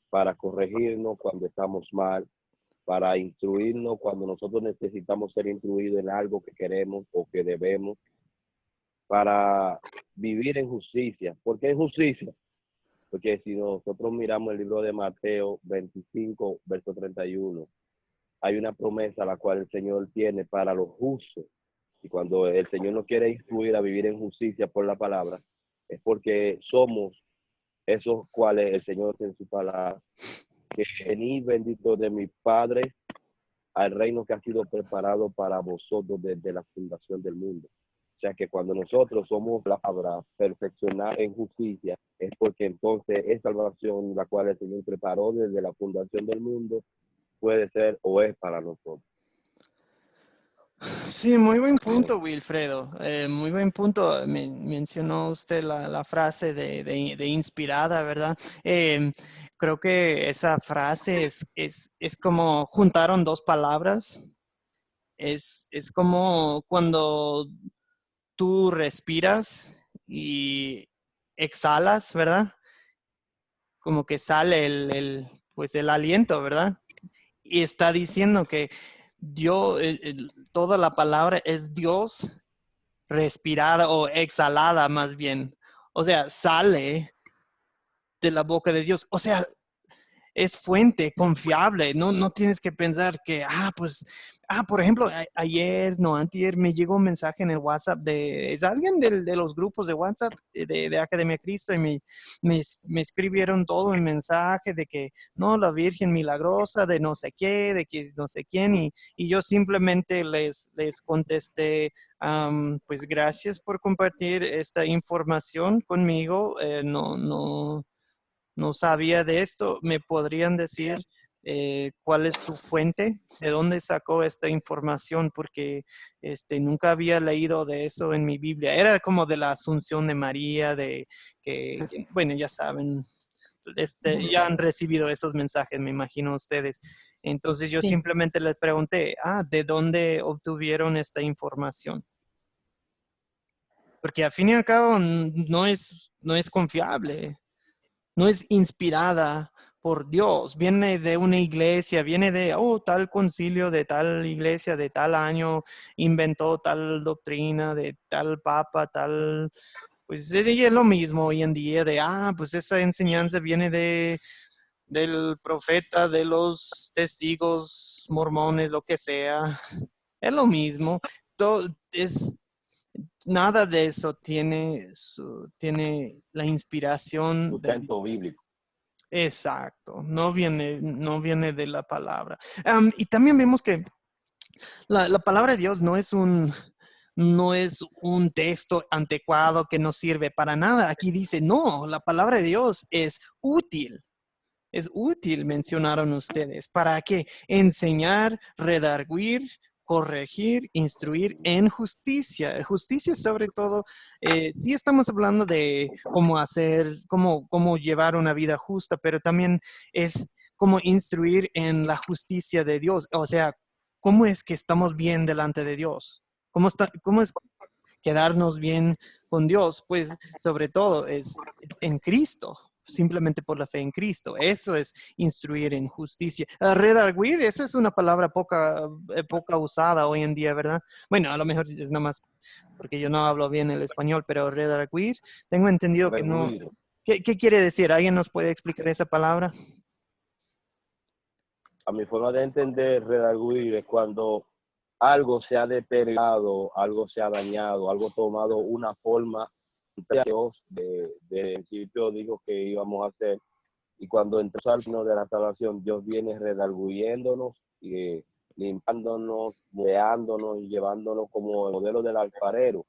G: para corregirnos cuando estamos mal, para instruirnos cuando nosotros necesitamos ser instruidos en algo que queremos o que debemos, para vivir en justicia. ¿Por qué en justicia? Porque si nosotros miramos el libro de Mateo 25, verso 31, hay una promesa la cual el Señor tiene para los justos. Y cuando el Señor nos quiere instruir a vivir en justicia por la palabra, es porque somos esos cuales el Señor en su palabra, que venid bendito de mi Padre al reino que ha sido preparado para vosotros desde la fundación del mundo. O sea que cuando nosotros somos la palabra perfeccionar en justicia, es porque entonces esa salvación la cual el Señor preparó desde la fundación del mundo puede ser o es para nosotros.
A: Sí, muy buen punto, Wilfredo. Muy buen punto. Mencionó usted la frase de inspirada, ¿verdad? Creo que esa frase es como juntaron dos palabras. Es como cuando tú respiras y exhalas, ¿verdad? Como que sale pues el aliento, ¿verdad? Y está diciendo que Dios, toda la palabra es Dios respirada o exhalada más bien. O sea, sale de la boca de Dios. O sea, es fuente confiable. No tienes que pensar que, por ejemplo, ayer, no, antier, me llegó un mensaje en el WhatsApp es alguien de los grupos de WhatsApp de Academia Cristo y me escribieron todo el mensaje de que, no, la Virgen milagrosa, de no sé qué, de que no sé quién, y yo simplemente les contesté, pues gracias por compartir esta información conmigo. No sabía de esto. ¿Me podrían decir cuál es su fuente? ¿De dónde sacó esta información? Porque nunca había leído de eso en mi Biblia. Era como de la Asunción de María, bueno, ya saben, ya han recibido esos mensajes, me imagino ustedes. Entonces yo
B: Sí.
A: simplemente les pregunté, ¿de dónde obtuvieron esta información? Porque al fin y al cabo no es confiable. No es inspirada por Dios, viene de una iglesia, viene de, tal concilio de tal iglesia de tal año inventó tal doctrina de tal papa, pues es lo mismo hoy en día de, pues esa enseñanza viene del profeta, de los testigos mormones, lo que sea, es lo mismo. Nada de eso tiene la inspiración de
G: Sustento bíblico.
A: Exacto, no viene de la palabra. Y también vemos que la palabra de Dios no es un texto anticuado que no sirve para nada. Aquí dice, no, la palabra de Dios es útil. Es útil, mencionaron ustedes, para que enseñar, redarguir, corregir, instruir en justicia. Justicia sobre todo, sí estamos hablando de cómo llevar una vida justa, pero también es cómo instruir en la justicia de Dios. O sea, cómo es que estamos bien delante de Dios. ¿Cómo es quedarnos bien con Dios? Pues sobre todo es en Cristo, simplemente por la fe en Cristo. Eso es instruir en justicia. Redarguir, esa es una palabra poca usada hoy en día, ¿verdad? Bueno, a lo mejor es nada más porque yo no hablo bien el español, pero redarguir, tengo entendido que no.
G: Redarguir.
A: ¿Qué quiere decir? ¿Alguien nos puede explicar esa palabra?
G: A mi forma de entender, redarguir es cuando algo se ha deteriorado, algo se ha dañado, algo tomado una forma que Dios de principio dijo que íbamos a hacer. Y cuando entró al reino de la salvación, Dios viene redarguyéndonos y limpiándonos, modeándonos y llevándonos como el modelo del alfarero.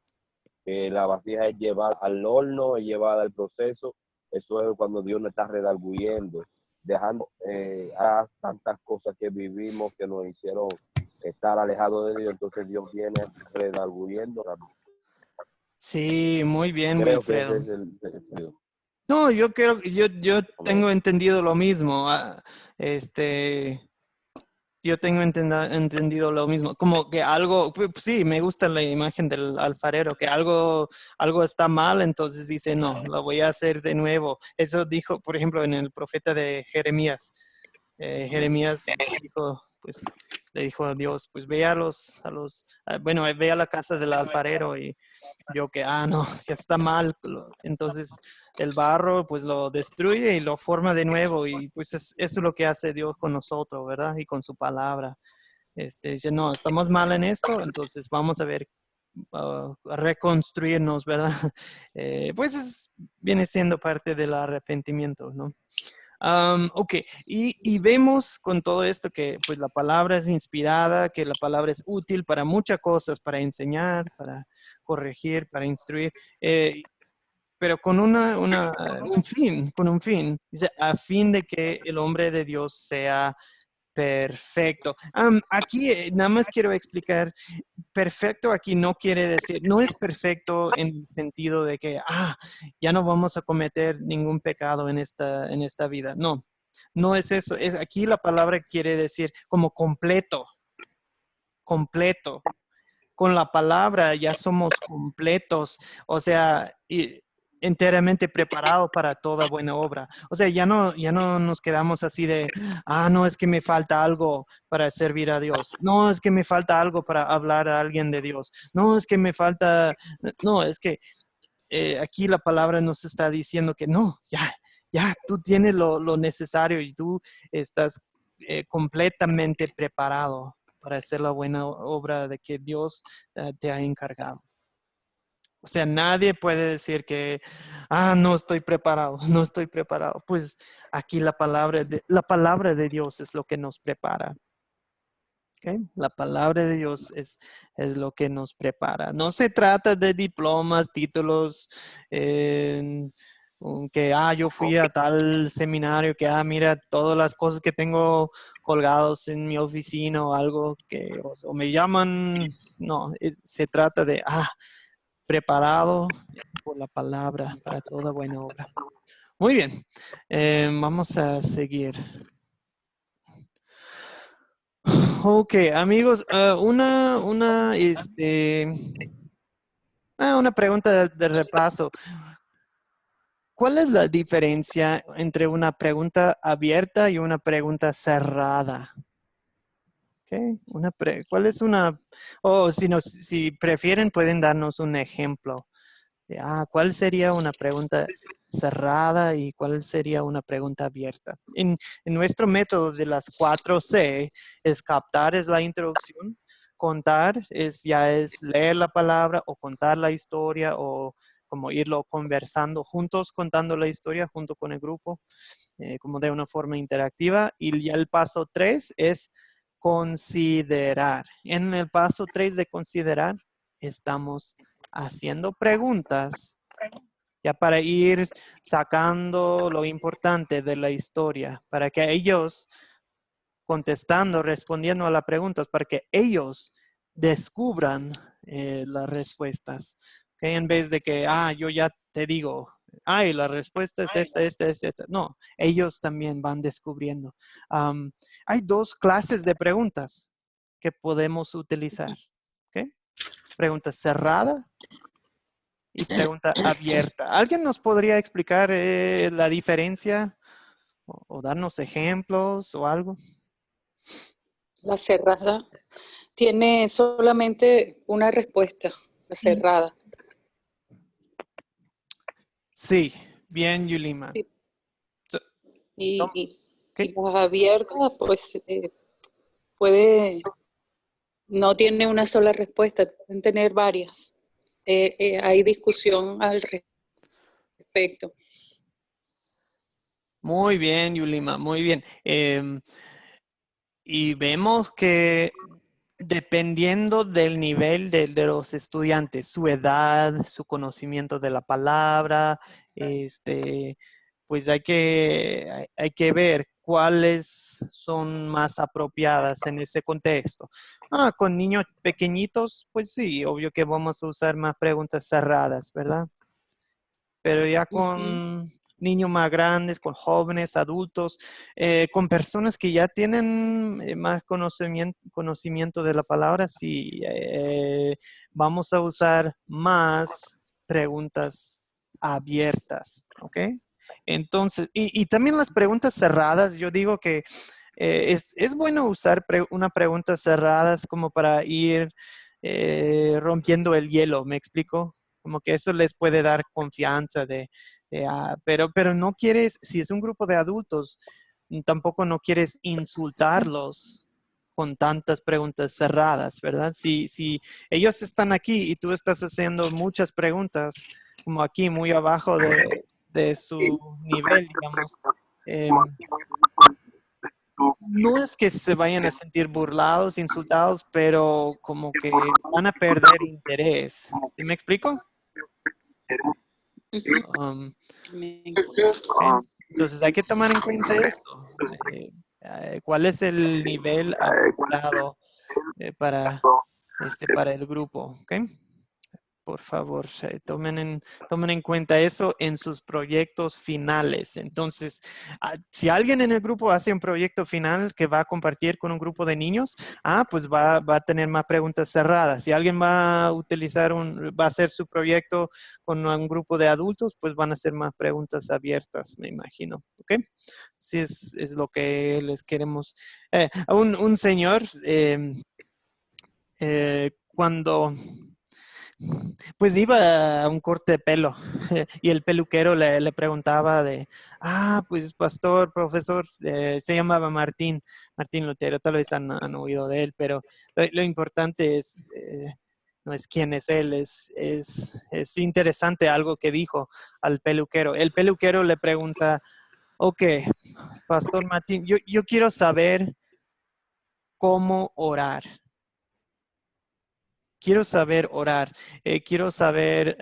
G: La vasija es llevada al horno, es llevada al proceso. Eso es cuando Dios nos está redarguyendo, dejando a tantas cosas que vivimos que nos hicieron estar alejados de Dios. Entonces Dios viene redarguyendo.
A: Sí, muy bien,
G: Creo que ese
A: Wilfredo.
G: es el sentido.
A: No, yo creo que yo tengo
G: Amén.
A: entendido lo mismo. Yo tengo entendido lo mismo. Como que algo, pues, sí, me gusta la imagen del alfarero, que algo está mal, entonces dice, no, lo voy a hacer de nuevo. Eso dijo, por ejemplo, en el profeta de Jeremías. Jeremías dijo, pues, le dijo a Dios, pues ve bueno, ve a la casa del alfarero y vio que, no, ya está mal. Entonces el barro pues lo destruye y lo forma de nuevo y pues eso es lo que hace Dios con nosotros, ¿verdad? Y con su palabra. Dice, no, estamos mal en esto, entonces vamos a ver, a reconstruirnos, ¿verdad? Pues viene siendo parte del arrepentimiento, ¿no? Ok, y vemos con todo esto que pues la palabra es inspirada, que la palabra es útil para muchas cosas, para enseñar, para corregir, para instruir, pero con con un fin, dice, a fin de que el hombre de Dios sea perfecto. Aquí nada más quiero explicar, perfecto aquí no quiere decir, no es perfecto en el sentido de que, ya no vamos a cometer ningún pecado en esta vida. No, no es eso. Aquí la palabra quiere decir como completo, completo. Con la palabra ya somos completos, o sea, enteramente preparados para toda buena obra. O sea, ya no nos quedamos así de, no, es que me falta algo para servir a Dios. No, es que me falta algo para hablar a alguien de Dios. No, es que me falta, no, es que aquí la palabra nos está diciendo que no, ya, tú tienes lo necesario y tú estás completamente preparado para hacer la buena obra de que Dios te ha encargado. O sea, nadie puede decir que, no estoy preparado, no estoy preparado. Pues aquí la palabra de Dios es lo que nos prepara. ¿Okay? La palabra de Dios es lo que nos prepara. No se trata de diplomas, títulos, que yo fui a tal seminario, que mira todas las cosas que tengo colgados en mi oficina o algo que o me llaman. No, se trata de preparado por la palabra para toda buena obra. Muy bien, vamos a seguir. Ok, amigos, una pregunta de repaso. ¿Cuál es la diferencia entre una pregunta abierta y una pregunta cerrada? Okay. ¿Cuál es o si prefieren pueden darnos un ejemplo de, ¿cuál sería una pregunta cerrada y cuál sería una pregunta abierta? En nuestro método de las 4C, captar es la introducción, contar ya es leer la palabra o contar la historia o como irlo conversando juntos, contando la historia junto con el grupo, como de una forma interactiva. Y ya el paso 3 es considerar. En el paso 3 de considerar, estamos haciendo preguntas ya para ir sacando lo importante de la historia, para que ellos contestando, respondiendo a las preguntas, para que ellos descubran las respuestas. ¿Okay? En vez de que, yo ya te digo, y la respuesta es esta. No, ellos también van descubriendo. Hay dos clases de preguntas que podemos utilizar. ¿Okay? Pregunta cerrada y pregunta abierta. ¿Alguien nos podría explicar la diferencia o darnos ejemplos o algo?
E: La cerrada tiene solamente una respuesta, la cerrada.
A: Sí, bien, Yulima.
E: Sí.
A: So,
E: Y
A: ¿qué?
E: las abiertas, pues, no tiene una sola respuesta, pueden tener varias. Hay discusión al respecto.
A: Muy bien, Yulima, muy bien. Y vemos que dependiendo del nivel de los estudiantes, su edad, su conocimiento de la palabra, pues hay que ver cuáles son más apropiadas en ese contexto. Con niños pequeñitos, pues sí, obvio que vamos a usar más preguntas cerradas, ¿verdad? Pero ya con niños más grandes, con jóvenes, adultos, con personas que ya tienen más conocimiento de la palabra, sí, vamos a usar más preguntas abiertas, ¿ok? Entonces, y también las preguntas cerradas, yo digo que es bueno usar una pregunta cerradas como para ir rompiendo el hielo, ¿me explico? Como que eso les puede dar confianza pero no quieres, si es un grupo de adultos, tampoco no quieres insultarlos con tantas preguntas cerradas, ¿verdad? Si ellos están aquí y tú estás haciendo muchas preguntas, como aquí muy abajo de su nivel, digamos, no es que se vayan a sentir burlados, insultados, pero como que van a perder interés. ¿Sí me explico? Um, entonces hay que tomar en cuenta esto. ¿Cuál es el nivel apropiado para el grupo? ¿Ok? Por favor, tomen en cuenta eso en sus proyectos finales. Entonces, si alguien en el grupo hace un proyecto final que va a compartir con un grupo de niños, pues va a tener más preguntas cerradas. Si alguien va a hacer su proyecto con un grupo de adultos, pues van a ser más preguntas abiertas, me imagino. ¿Ok? Sí, es lo que les queremos. Un señor, cuando pues iba a un corte de pelo y el peluquero le preguntaba pues pastor, profesor, se llamaba Martín Lutero, tal vez han oído de él, pero lo importante no es quién es él, es interesante algo que dijo al peluquero. El peluquero le pregunta, ok, pastor Martín, yo quiero saber cómo orar. Quiero saber orar, quiero saber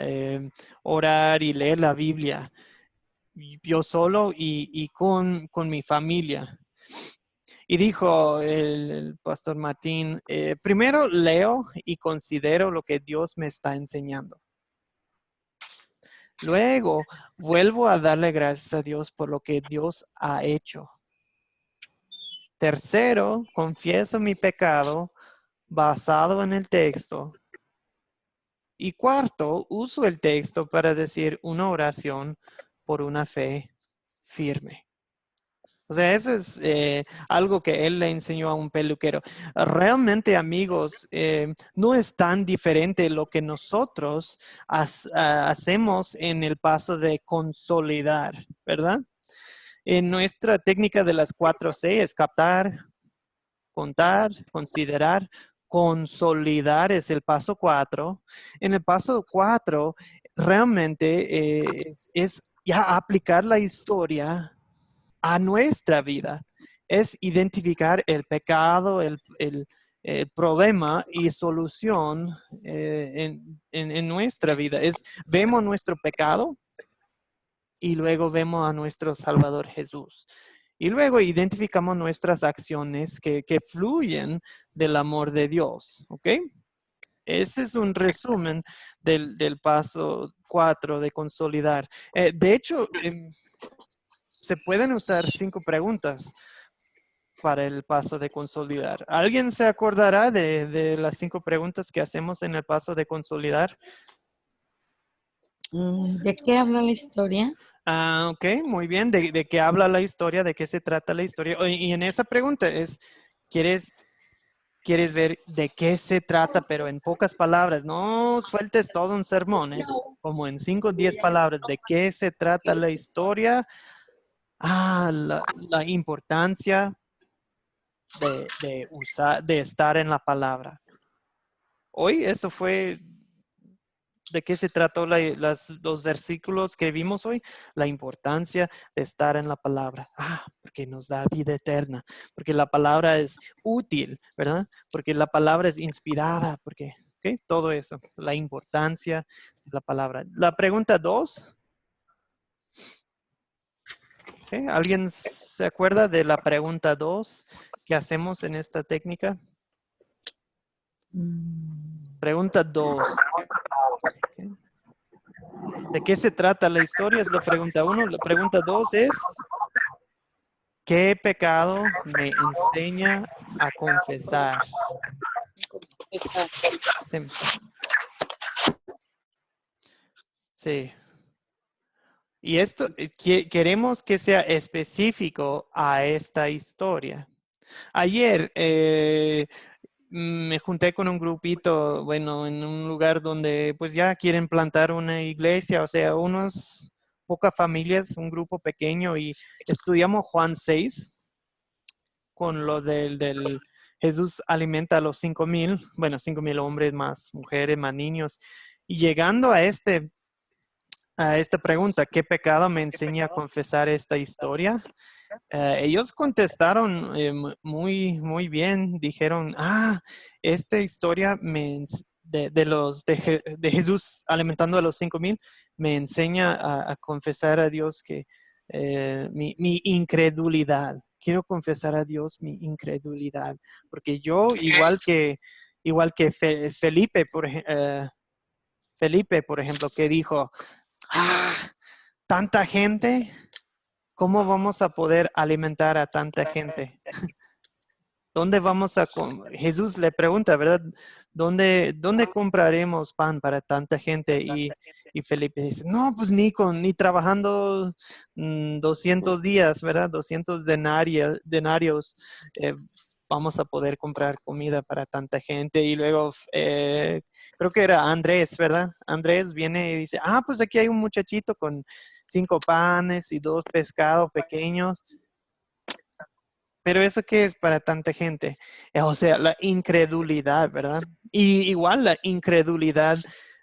A: orar y leer la Biblia, yo solo y con mi familia. Y dijo el pastor Martín, primero leo y considero lo que Dios me está enseñando. Luego vuelvo a darle gracias a Dios por lo que Dios ha hecho. Tercero, confieso mi pecado basado en el texto. Y cuarto, uso el texto para decir una oración por una fe firme. O sea, eso es algo que él le enseñó a un peluquero. Realmente, amigos, no es tan diferente lo que nosotros hacemos en el paso de consolidar, ¿verdad? En nuestra técnica de las 4C es captar, contar, considerar, consolidar es el paso 4. En el paso 4, realmente es ya aplicar la historia a nuestra vida. Es identificar el pecado, el problema y solución en nuestra vida. Vemos nuestro pecado y luego vemos a nuestro Salvador Jesús. Y luego identificamos nuestras acciones que fluyen del amor de Dios, ¿ok? Ese es un resumen del paso 4 de consolidar. De hecho, se pueden usar 5 preguntas para el paso de consolidar. ¿Alguien se acordará de las 5 preguntas que hacemos en el paso de consolidar?
B: ¿De qué habla la historia?
A: Ok, muy bien. ¿De qué habla la historia? ¿De qué se trata la historia? Y en esa pregunta ¿quieres ver de qué se trata, pero en pocas palabras? No sueltes todo un sermón, es como en 5 o 10 palabras. ¿De qué se trata la historia? La importancia de estar en la palabra. Hoy eso fue de qué se trató los versículos que vimos hoy, la importancia de estar en la palabra. Porque nos da vida eterna, porque la palabra es útil, ¿verdad? Porque la palabra es inspirada, porque todo eso, la importancia de la palabra. La pregunta 2. ¿Ok? ¿Alguien se acuerda de la pregunta 2 que hacemos en esta técnica? Pregunta 2. ¿Ok? ¿De qué se trata la historia? Es la pregunta 1. La pregunta 2 es, ¿qué pecado me enseña a confesar? Sí. Sí. Y esto, queremos que sea específico a esta historia. Ayer me junté con un grupito, bueno, en un lugar donde pues ya quieren plantar una iglesia, o sea, unas pocas familias, un grupo pequeño, y estudiamos Juan 6 con lo del Jesús alimenta a los 5,000, bueno, 5,000 hombres más mujeres, más niños. Y llegando a esta pregunta, ¿qué pecado me enseña a confesar esta historia? Ellos contestaron muy bien. Dijeron, esta historia de Jesús alimentando a los 5,000 me enseña a confesar a Dios que mi incredulidad. Quiero confesar a Dios mi incredulidad. Porque yo, igual que Felipe, por ejemplo, que dijo, tanta gente, ¿cómo vamos a poder alimentar a tanta gente? ¿Dónde vamos a Jesús le pregunta, ¿verdad? ¿Dónde compraremos pan para tanta gente? Y Felipe dice, no, pues ni trabajando 200 días, ¿verdad? 200 denarios, vamos a poder comprar comida para tanta gente. Y luego, creo que era Andrés, ¿verdad? Andrés viene y dice, pues aquí hay un muchachito con 5 panes y 2 pescados pequeños. Pero eso qué es para tanta gente, o sea, la incredulidad, ¿verdad? Y igual la incredulidad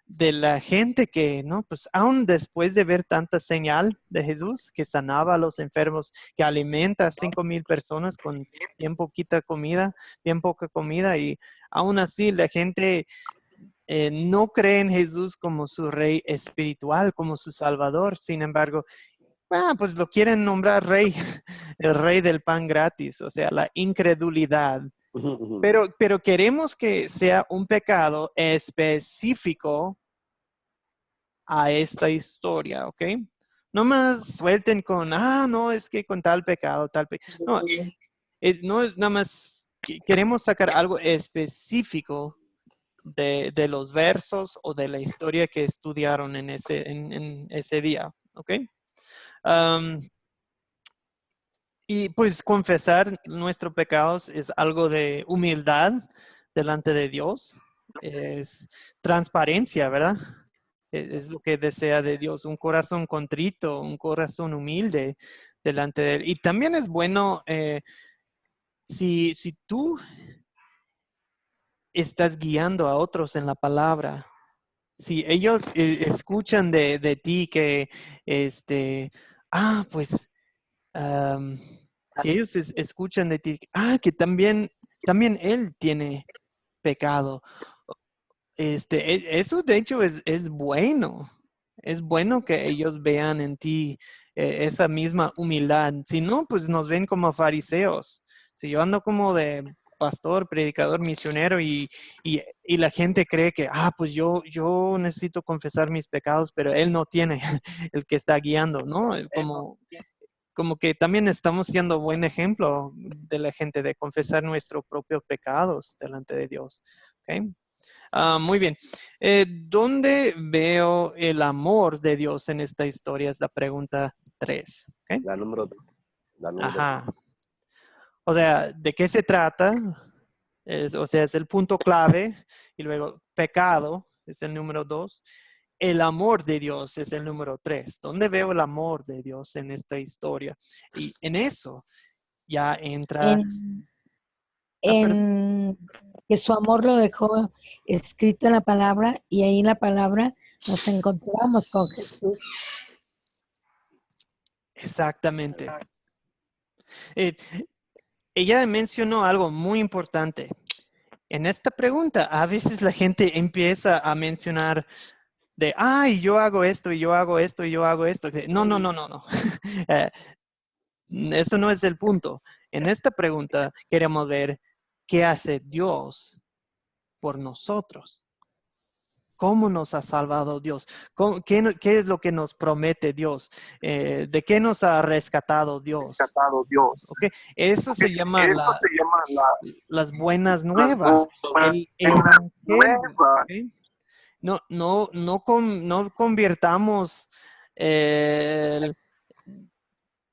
A: de la gente que, ¿no? Pues aún después de ver tanta señal de Jesús, que sanaba a los enfermos, que alimenta a 5,000 personas con bien poquita comida, bien poca comida, y aún así la gente no cree en Jesús como su rey espiritual, como su salvador. Sin embargo, pues lo quieren nombrar rey, el rey del pan gratis, o sea, la incredulidad. Pero queremos que sea un pecado específico a esta historia, ¿ok? No más suelten con, no, es que con tal pecado, tal pecado. No, no es nada más, queremos sacar algo específico de los versos o de la historia que estudiaron en ese día, ¿ok? Y pues confesar nuestros pecados es algo de humildad delante de Dios. Es transparencia, ¿verdad? Es lo que desea de Dios, un corazón contrito, un corazón humilde delante de Él. Y también es bueno si tú estás guiando a otros en la palabra, si ellos escuchan de ti que, pues, si ellos escuchan de ti, que también él tiene pecado. Eso de hecho es bueno. Es bueno que ellos vean en ti esa misma humildad. Si no, pues nos ven como fariseos. Si yo ando como de pastor, predicador, misionero y la gente cree que, pues yo necesito confesar mis pecados, pero él no tiene el que está guiando, ¿no? Como que también estamos siendo buen ejemplo de la gente de confesar nuestros propios pecados delante de Dios. ¿Okay? Muy bien. ¿Dónde veo el amor de Dios en esta historia? Es la pregunta 3. ¿Okay?
G: La número 2.
A: Ajá. O sea, ¿de qué se trata? O sea, es el punto clave. Y luego, pecado es el número 2. El amor de Dios es el número 3. ¿Dónde veo el amor de Dios en esta historia? Y en eso ya entra...
B: En que su amor lo dejó escrito en la palabra y ahí en la palabra nos encontramos con Jesús.
A: Exactamente. Ella mencionó algo muy importante. En esta pregunta, a veces la gente empieza a mencionar yo hago esto, y yo hago esto, y yo hago esto. No. eso no es el punto. En esta pregunta queremos ver qué hace Dios por nosotros. ¿Cómo nos ha salvado Dios? ¿Qué es lo que nos promete Dios? ¿De qué nos ha rescatado Dios? ¿Okay? Eso se llama las buenas nuevas, el evangelio. ¿Okay? No convirtamos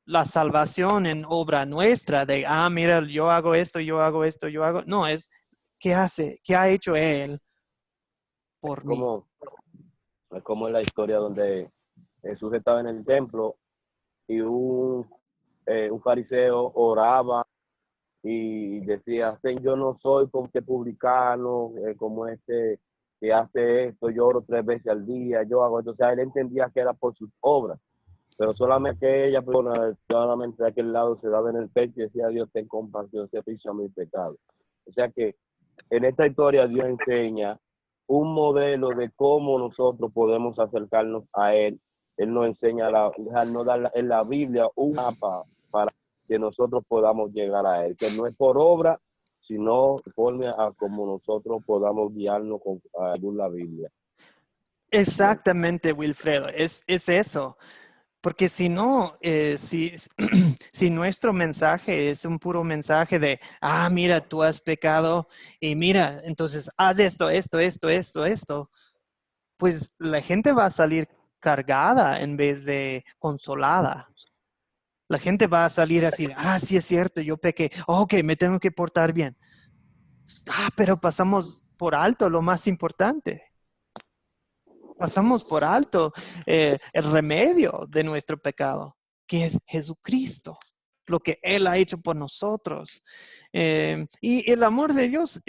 A: la salvación en obra nuestra de, mira, yo hago esto, yo hago esto, yo hago. No, es ¿qué ha hecho Él por mí?
G: Es como en la historia donde Jesús estaba en el templo y un fariseo oraba y decía, yo no soy como este publicano, como este que hace esto, yo oro 3 veces al día, yo hago esto. O sea, él entendía que era por sus obras, pero solamente ella persona, solamente de aquel lado se daba en el pecho y decía, Dios, ten compasión, se piso a mi pecado. O sea que en esta historia Dios enseña un modelo de cómo nosotros podemos acercarnos a Él. Él nos enseña, nos da en la Biblia un mapa para que nosotros podamos llegar a Él, que no es por obra, sino conforme a como nosotros podamos guiarnos con la Biblia.
A: Exactamente, Wilfredo, es eso. Porque si no, si nuestro mensaje es un puro mensaje de, mira, tú has pecado y mira, entonces haz esto, pues la gente va a salir cargada en vez de consolada. La gente va a salir así, sí es cierto, yo pequé, ok, me tengo que portar bien. Pero pasamos por alto lo más importante. Pasamos por alto el remedio de nuestro pecado, que es Jesucristo, lo que Él ha hecho por nosotros. Y el amor de Dios,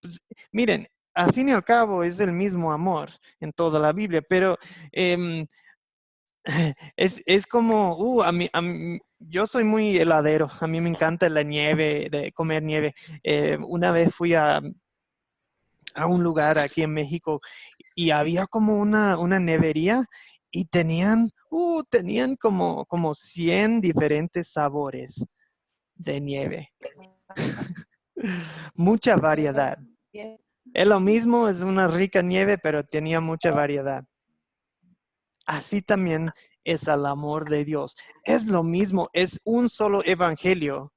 A: pues, miren, al fin y al cabo es el mismo amor en toda la Biblia, pero es como, yo soy muy heladero, a mí me encanta la nieve, de comer nieve. Una vez fui a un lugar aquí en México y había como una nevería y tenían como 100 diferentes sabores de nieve. Mucha variedad. Es lo mismo, es una rica nieve, pero tenía mucha variedad. Así también es el amor de Dios. Es lo mismo, es un solo evangelio.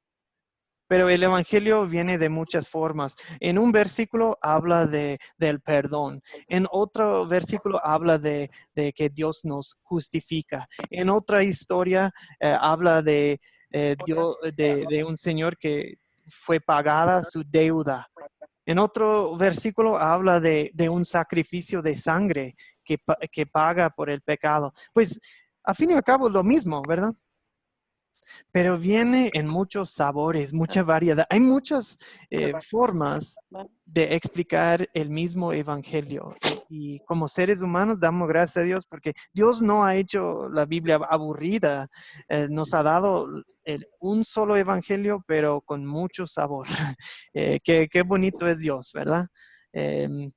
A: Pero el evangelio viene de muchas formas. En un versículo habla del perdón. En otro versículo habla de que Dios nos justifica. En otra historia habla de un señor que fue pagada su deuda. En otro versículo habla de un sacrificio de sangre que paga por el pecado. Pues, al fin y al cabo, lo mismo, ¿verdad? Pero viene en muchos sabores, mucha variedad. Hay muchas formas de explicar el mismo evangelio. Y como seres humanos damos gracias a Dios porque Dios no ha hecho la Biblia aburrida. Nos ha dado un solo evangelio, pero con mucho sabor. Qué bonito es Dios, ¿verdad?
G: Amén.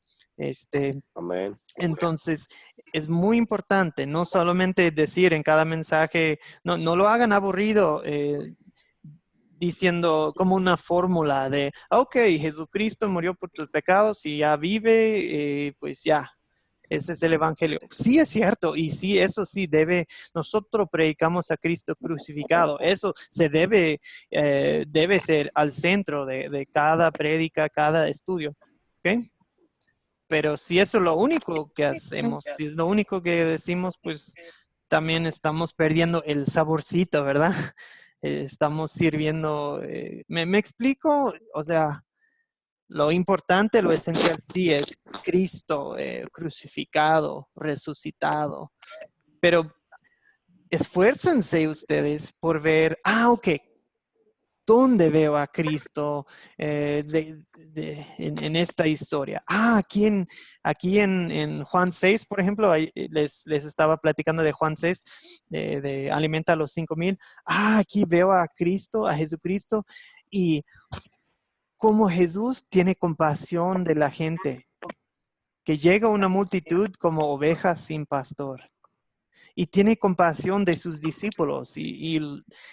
A: Entonces, es muy importante no solamente decir en cada mensaje, no lo hagan aburrido diciendo como una fórmula de, ok, Jesucristo murió por tus pecados y ya vive, pues ya, ese es el evangelio. Sí es cierto y sí, eso sí nosotros predicamos a Cristo crucificado, eso debe ser al centro de cada prédica, cada estudio, ¿ok? Pero si eso es lo único que hacemos, si es lo único que decimos, pues también estamos perdiendo el saborcito, ¿verdad? Estamos sirviendo, ¿me explico? O sea, lo importante, lo esencial sí es Cristo crucificado, resucitado. Pero esfuércense ustedes por ver, ok, ¿dónde veo a Cristo en esta historia? Aquí en Juan 6, por ejemplo, les estaba platicando de Juan 6, de alimenta a los 5,000. Aquí veo a Cristo, a Jesucristo, y como Jesús tiene compasión de la gente, que llega una multitud como ovejas sin pastor. y tiene compasión de sus discípulos y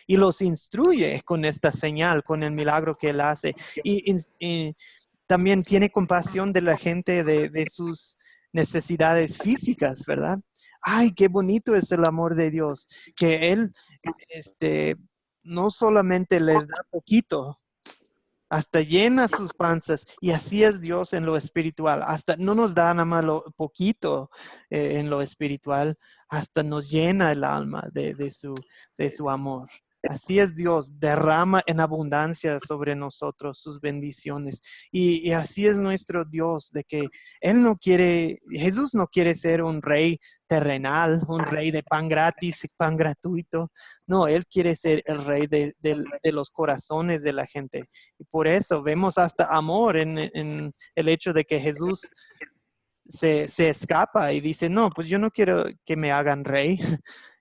A: los instruye con esta señal, con el milagro que él hace. Y también tiene compasión de la gente, de sus necesidades físicas, ¿verdad? Ay, qué bonito es el amor de Dios, que Él no solamente les da poquito, hasta llena sus panzas, y así es Dios en lo espiritual. Hasta no nos da nada más lo poquito en lo espiritual, hasta nos llena el alma de su amor. Así es Dios, derrama en abundancia sobre nosotros sus bendiciones. Y así es nuestro Dios, de que Jesús no quiere ser un rey terrenal, un rey de pan gratis, pan gratuito. No, Él quiere ser el rey de los corazones de la gente. Y por eso vemos hasta amor en el hecho de que Jesús se escapa y dice, no, pues yo no quiero que me hagan rey.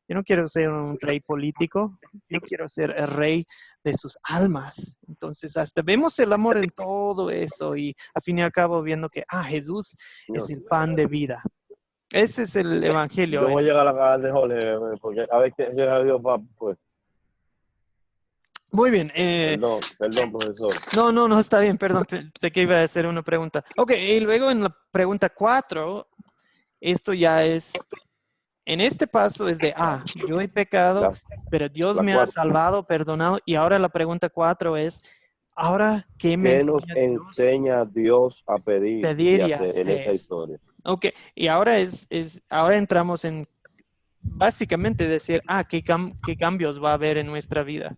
A: Yo no quiero ser un rey político, yo quiero ser el rey de sus almas. Entonces, hasta vemos el amor en todo eso y al fin y al cabo viendo que, Jesús es el pan de vida. Ese es el evangelio.
G: Yo voy a llegar a la casa de Jorge, porque a ver qué llega Dios, pues.
A: Muy bien.
G: Perdón, profesor.
A: No, está bien, perdón. Sé que iba a hacer una pregunta. Ok, y luego en la pregunta 4, esto ya es... En este paso es de, yo he pecado, pero Dios me ha salvado, perdonado. Y ahora la pregunta 4 es, ¿ahora qué me
G: enseña Dios a pedir y hacer en esta historia?
A: Ok, y ahora ahora entramos en básicamente decir, ¿qué cambios va a haber en nuestra vida?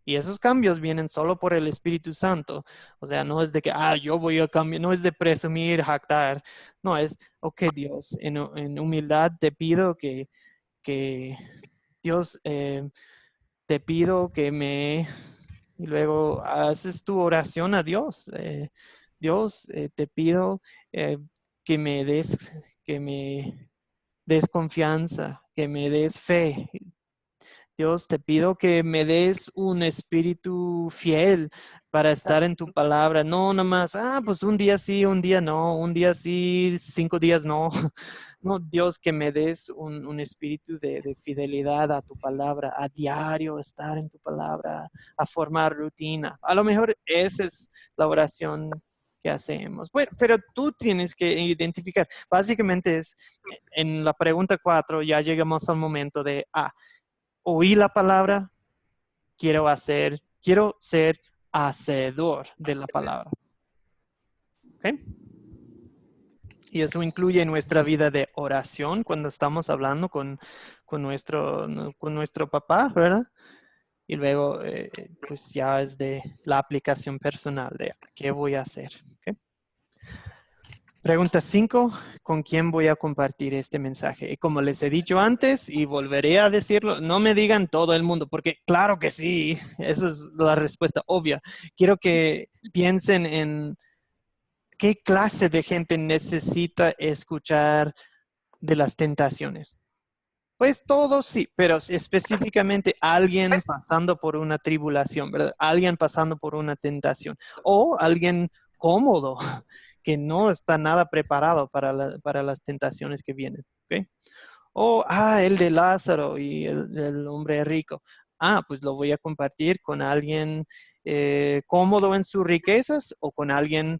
A: Y esos cambios vienen solo por el Espíritu Santo. O sea, no es de que, yo voy a cambiar, no es de presumir, jactar. No, es, ok, Dios, en humildad te pido que Dios, te pido que y luego haces tu oración a Dios. Dios, te pido que me des confianza, que me des fe. Dios, te pido que me des un espíritu fiel para estar en tu palabra. No nada más, pues un día sí, un día no, un día sí, 5 días no. No, Dios, que me des un espíritu de fidelidad a tu palabra, a diario estar en tu palabra, a formar rutina. A lo mejor esa es la oración que hacemos. Bueno, pero tú tienes que identificar. Básicamente en la pregunta 4 ya llegamos al momento de, oí la palabra, quiero ser hacedor de la palabra. ¿Ok? Y eso incluye nuestra vida de oración cuando estamos hablando con nuestro papá, ¿verdad? Y luego, pues ya es de la aplicación personal de qué voy a hacer. ¿Ok? Pregunta 5, ¿con quién voy a compartir este mensaje? Y como les he dicho antes y volveré a decirlo, no me digan todo el mundo, porque claro que sí, eso es la respuesta obvia. Quiero que piensen en qué clase de gente necesita escuchar de las tentaciones. Pues todos sí, pero específicamente alguien pasando por una tribulación, ¿verdad? Alguien pasando por una tentación o alguien cómodo que no está nada preparado para las tentaciones que vienen. ¿Okay? O, el de Lázaro y el hombre rico. Pues lo voy a compartir con alguien cómodo en sus riquezas o con alguien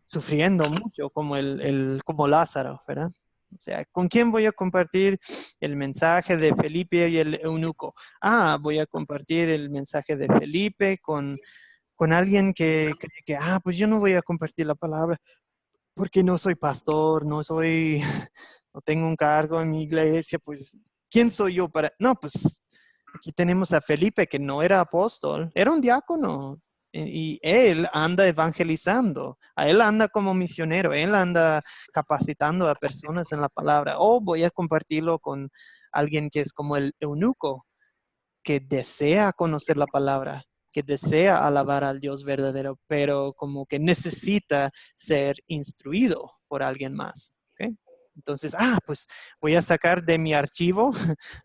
A: sufriendo mucho como Lázaro, ¿verdad? O sea, ¿con quién voy a compartir el mensaje de Felipe y el eunuco? Voy a compartir el mensaje de Felipe con alguien que cree que, pues yo no voy a compartir la palabra porque no soy pastor, no tengo un cargo en mi iglesia, pues, ¿quién soy yo para? No, pues, aquí tenemos a Felipe que no era apóstol, era un diácono y él anda evangelizando, él anda como misionero, él anda capacitando a personas en la palabra. O voy a compartirlo con alguien que es como el eunuco, que desea conocer la palabra, que desea alabar al Dios verdadero, pero como que necesita ser instruido por alguien más. ¿Okay? Entonces, pues voy a sacar de mi archivo,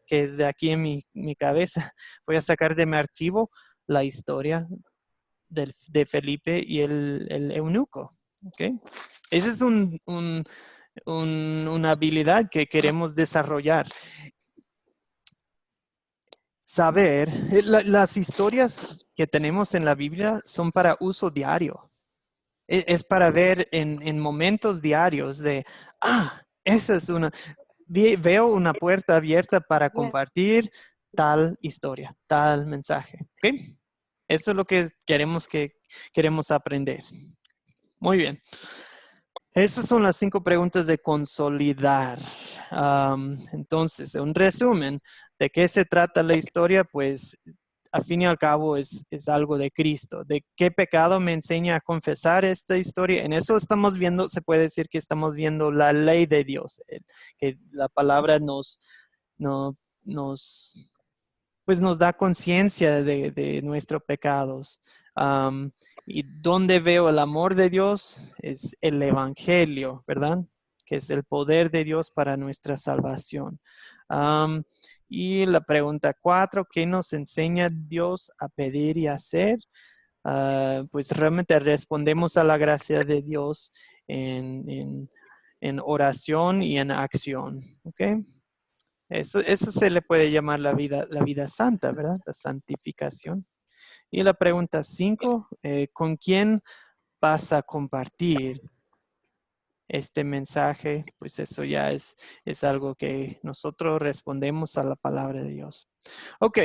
A: que es de aquí en mi cabeza, voy a sacar de mi archivo la historia de Felipe y el eunuco. ¿Okay? Ese es un una habilidad que queremos desarrollar. Saber, las historias que tenemos en la Biblia son para uso diario. Es para ver en momentos diarios de, esa es veo una puerta abierta para compartir tal historia, tal mensaje. ¿Ok? Eso es lo que queremos aprender. Muy bien. Esas son las 5 preguntas de consolidar. Entonces, un resumen de qué se trata la historia, pues al fin y al cabo es algo de Cristo. ¿De qué pecado me enseña a confesar esta historia? En eso estamos viendo, se puede decir que estamos viendo la ley de Dios, que la palabra nos da conciencia de nuestros pecados. Y donde veo el amor de Dios es el Evangelio, ¿verdad? Que es el poder de Dios para nuestra salvación. Y la pregunta 4, ¿qué nos enseña Dios a pedir y hacer? Pues realmente respondemos a la gracia de Dios en oración y en acción, ¿ok? Eso se le puede llamar la vida santa, ¿verdad? La santificación. Y la pregunta 5, ¿con quién vas a compartir este mensaje? Pues eso ya es algo que nosotros respondemos a la palabra de Dios. Ok,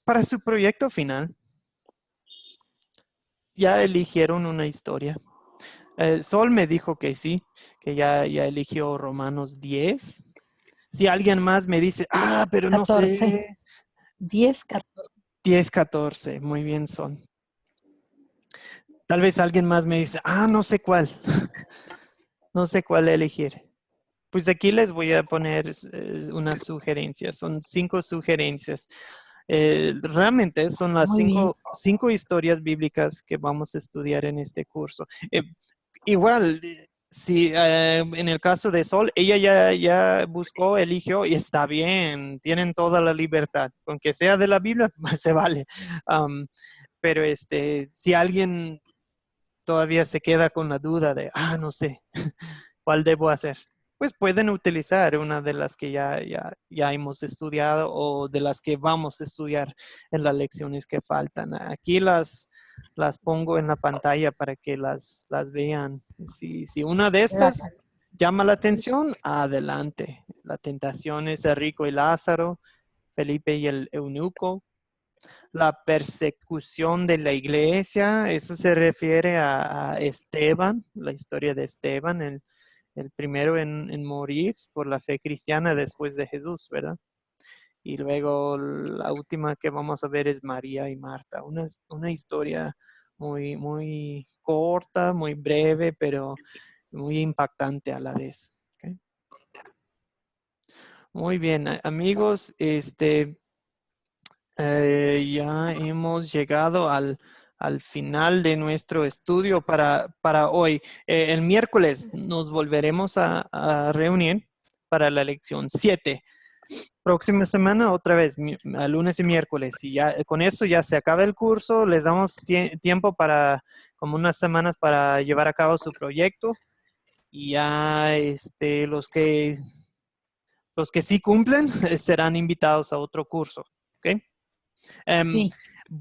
A: para su proyecto final, ¿ya eligieron una historia? Sol me dijo que sí, que ya eligió Romanos 10. Si alguien más me dice, pero no
B: 14.
A: sé.
B: 10, 14.
A: 10, 14, muy bien, Sol. Tal vez alguien más me dice, no sé cuál. No sé cuál elegir. Pues aquí les voy a poner unas sugerencias. Son 5 sugerencias. Realmente son las
B: Muy bien.
A: 5 historias bíblicas que vamos a estudiar en este curso. Igual, si en el caso de Sol, ella ya buscó, eligió y está bien, tienen toda la libertad. Aunque sea de la Biblia, se vale. Pero si alguien todavía se queda con la duda de, no sé, ¿cuál debo hacer? Pues pueden utilizar una de las que ya hemos estudiado o de las que vamos a estudiar en las lecciones que faltan. Aquí las pongo en la pantalla para que las vean. Si una de estas llama la atención, adelante. La tentación es el rico y Lázaro, Felipe y el eunuco. La persecución de la iglesia, eso se refiere a Esteban, la historia de Esteban, el primero en morir por la fe cristiana después de Jesús, ¿verdad? Y luego la última que vamos a ver es María y Marta, una historia muy, muy corta, muy breve, pero muy impactante a la vez. ¿Okay? Muy bien, amigos, ya hemos llegado al final de nuestro estudio para hoy. El miércoles nos volveremos a reunir para la lección 7. Próxima semana otra vez, lunes y miércoles. Y ya con eso ya se acaba el curso. Les damos tiempo para como unas semanas para llevar a cabo su proyecto. Y ya los que sí cumplen serán invitados a otro curso. ¿Ok?
B: Sí.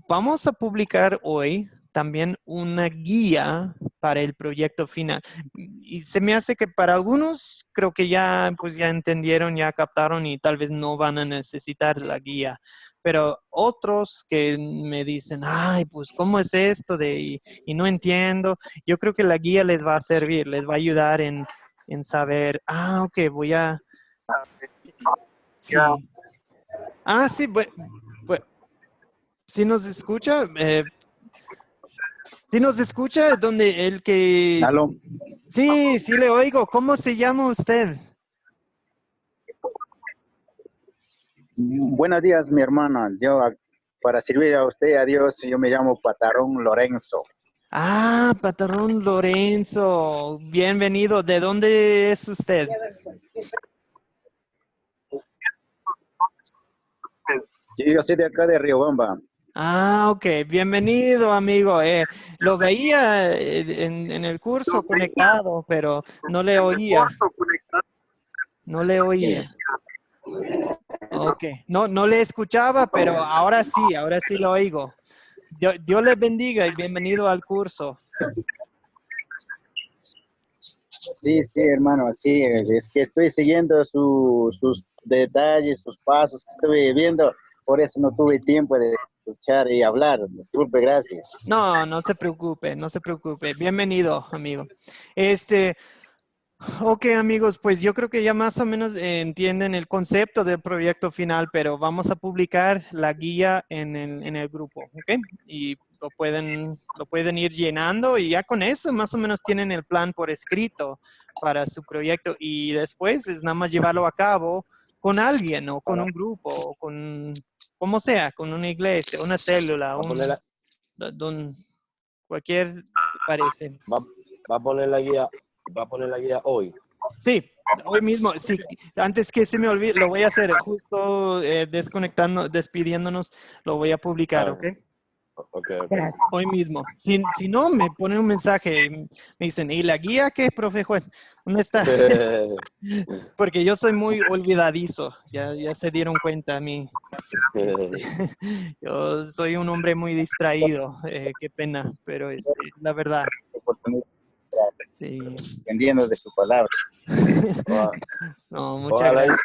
A: Vamos a publicar hoy también una guía para el proyecto final. Y se me hace que para algunos creo que ya entendieron, ya captaron y tal vez no van a necesitar la guía. Pero otros que me dicen, pues ¿cómo es esto? Y no entiendo. Yo creo que la guía les va a servir, les va a ayudar en saber, ok, voy a... Sí. Sí, si nos escucha, donde el que...
F: ¿Aló?
A: Sí, le oigo. ¿Cómo se llama usted?
F: Buenos días, mi hermana. Yo, para servir a usted, a Dios, yo me llamo Patarón Lorenzo.
A: Patrón Lorenzo. Bienvenido. ¿De dónde es usted?
F: Yo soy de acá de Riobamba.
A: Ah, ok. Bienvenido, amigo. Lo veía en el curso conectado, pero no le oía. No le oía. Ok. No le escuchaba, pero ahora sí lo oigo. Dios le bendiga y bienvenido al curso.
F: Sí, sí, hermano, sí, es que estoy siguiendo sus detalles, sus pasos que estuve viendo, por eso no tuve tiempo de escuchar y hablar. Disculpe, gracias.
A: No, no se preocupe, no se preocupe. Bienvenido, amigo. Ok, amigos, pues yo creo que ya más o menos entienden el concepto del proyecto final, pero vamos a publicar la guía en el grupo, ¿ok? Y lo pueden ir llenando y ya con eso más o menos tienen el plan por escrito para su proyecto y después es nada más llevarlo a cabo con alguien o con un grupo o con, como sea, con una iglesia, una célula, don, cualquier, parece.
G: Va a poner la guía, va a poner la guía hoy.
A: Sí, hoy mismo, sí, antes que se me olvide, lo voy a hacer justo desconectando, despidiéndonos, lo voy a publicar, ¿ok?
G: Ok.
B: Gracias.
A: Hoy mismo. Si no, me ponen un mensaje y me dicen, ¿y la guía qué, profe Juan? ¿Dónde está? Porque yo soy muy olvidadizo, ya se dieron cuenta a mí. Yo soy un hombre muy distraído, qué pena, pero la verdad,
F: Oportunidad,
A: sí.
F: dependiendo de su palabra.
A: No, muchas gracias.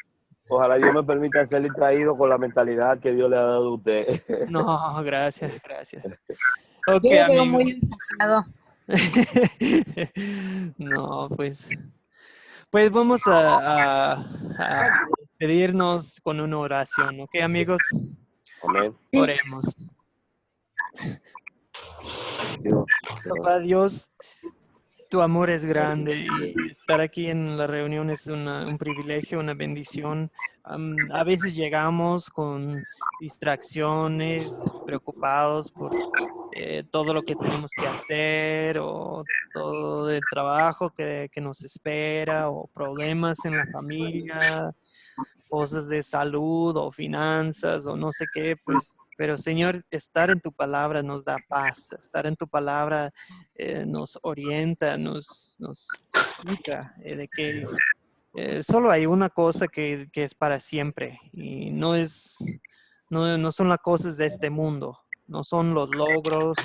G: Ojalá Dios me permita ser distraído con la mentalidad que Dios le ha dado a usted.
A: No, gracias. Ok,
B: Yo lo veo
A: amigo.
B: muy enfocado.
A: No, pues vamos a pedirnos con una oración, ¿ok, amigos?
G: Amén.
A: Oremos.
G: Dios.
A: Papá Dios, tu amor es grande y estar aquí en la reunión es un privilegio, una bendición. A veces llegamos con distracciones, preocupados por todo lo que tenemos que hacer o todo el trabajo que nos espera o problemas en la familia, cosas de salud o finanzas o no sé qué, pues, pero Señor, estar en tu palabra nos da paz, estar en tu palabra nos orienta, nos explica de que solo hay una cosa que es para siempre y no son las cosas de este mundo, no son los logros,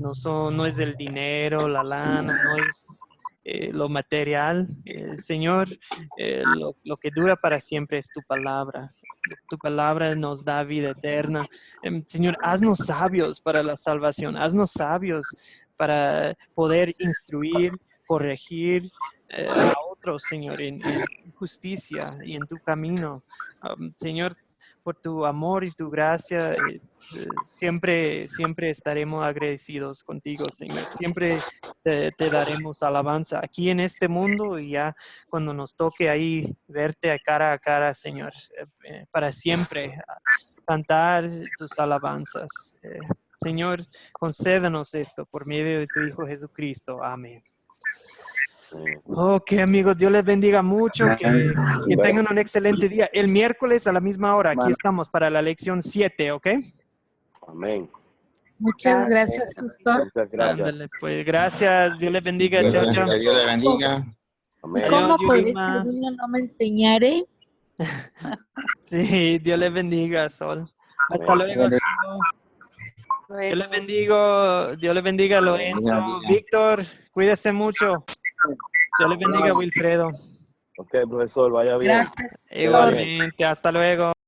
A: no es el dinero, la lana, no es lo material. Señor, lo que dura para siempre es tu palabra. Tu palabra nos da vida eterna. Señor, haznos sabios para la salvación, haznos sabios para poder instruir, corregir a otros, Señor, en justicia y en tu camino. Señor, por tu amor y tu gracia, siempre estaremos agradecidos contigo, Señor. Siempre te daremos alabanza aquí en este mundo y ya cuando nos toque ahí verte a cara, Señor, para siempre cantar tus alabanzas. Señor, concédanos esto por medio de tu Hijo Jesucristo. Amén. Ok, amigos, Dios les bendiga mucho, que tengan un excelente día. El miércoles a la misma hora, aquí estamos para la lección 7, ¿ok?
G: Amén.
B: Muchas gracias, pastor.
G: Muchas gracias.
A: Ándale, pues gracias, Dios les bendiga,
C: Dios
A: chao,
C: le
A: chao.
C: bendiga, Dios le bendiga.
G: Amén.
B: ¿Y cómo
A: Adiós,
B: podría
A: Yurima.
B: ser uno no me enseñaré?
A: Sí, Dios les bendiga, Sol. Hasta
G: Amén.
A: luego, Sol. Dios le bendiga, Lorenzo.
C: Bendiga.
A: Víctor, cuídese mucho. Dios le bendiga, Wilfredo.
G: Ok, profesor, vaya bien.
B: Gracias, pastor.
A: Igualmente, hasta luego.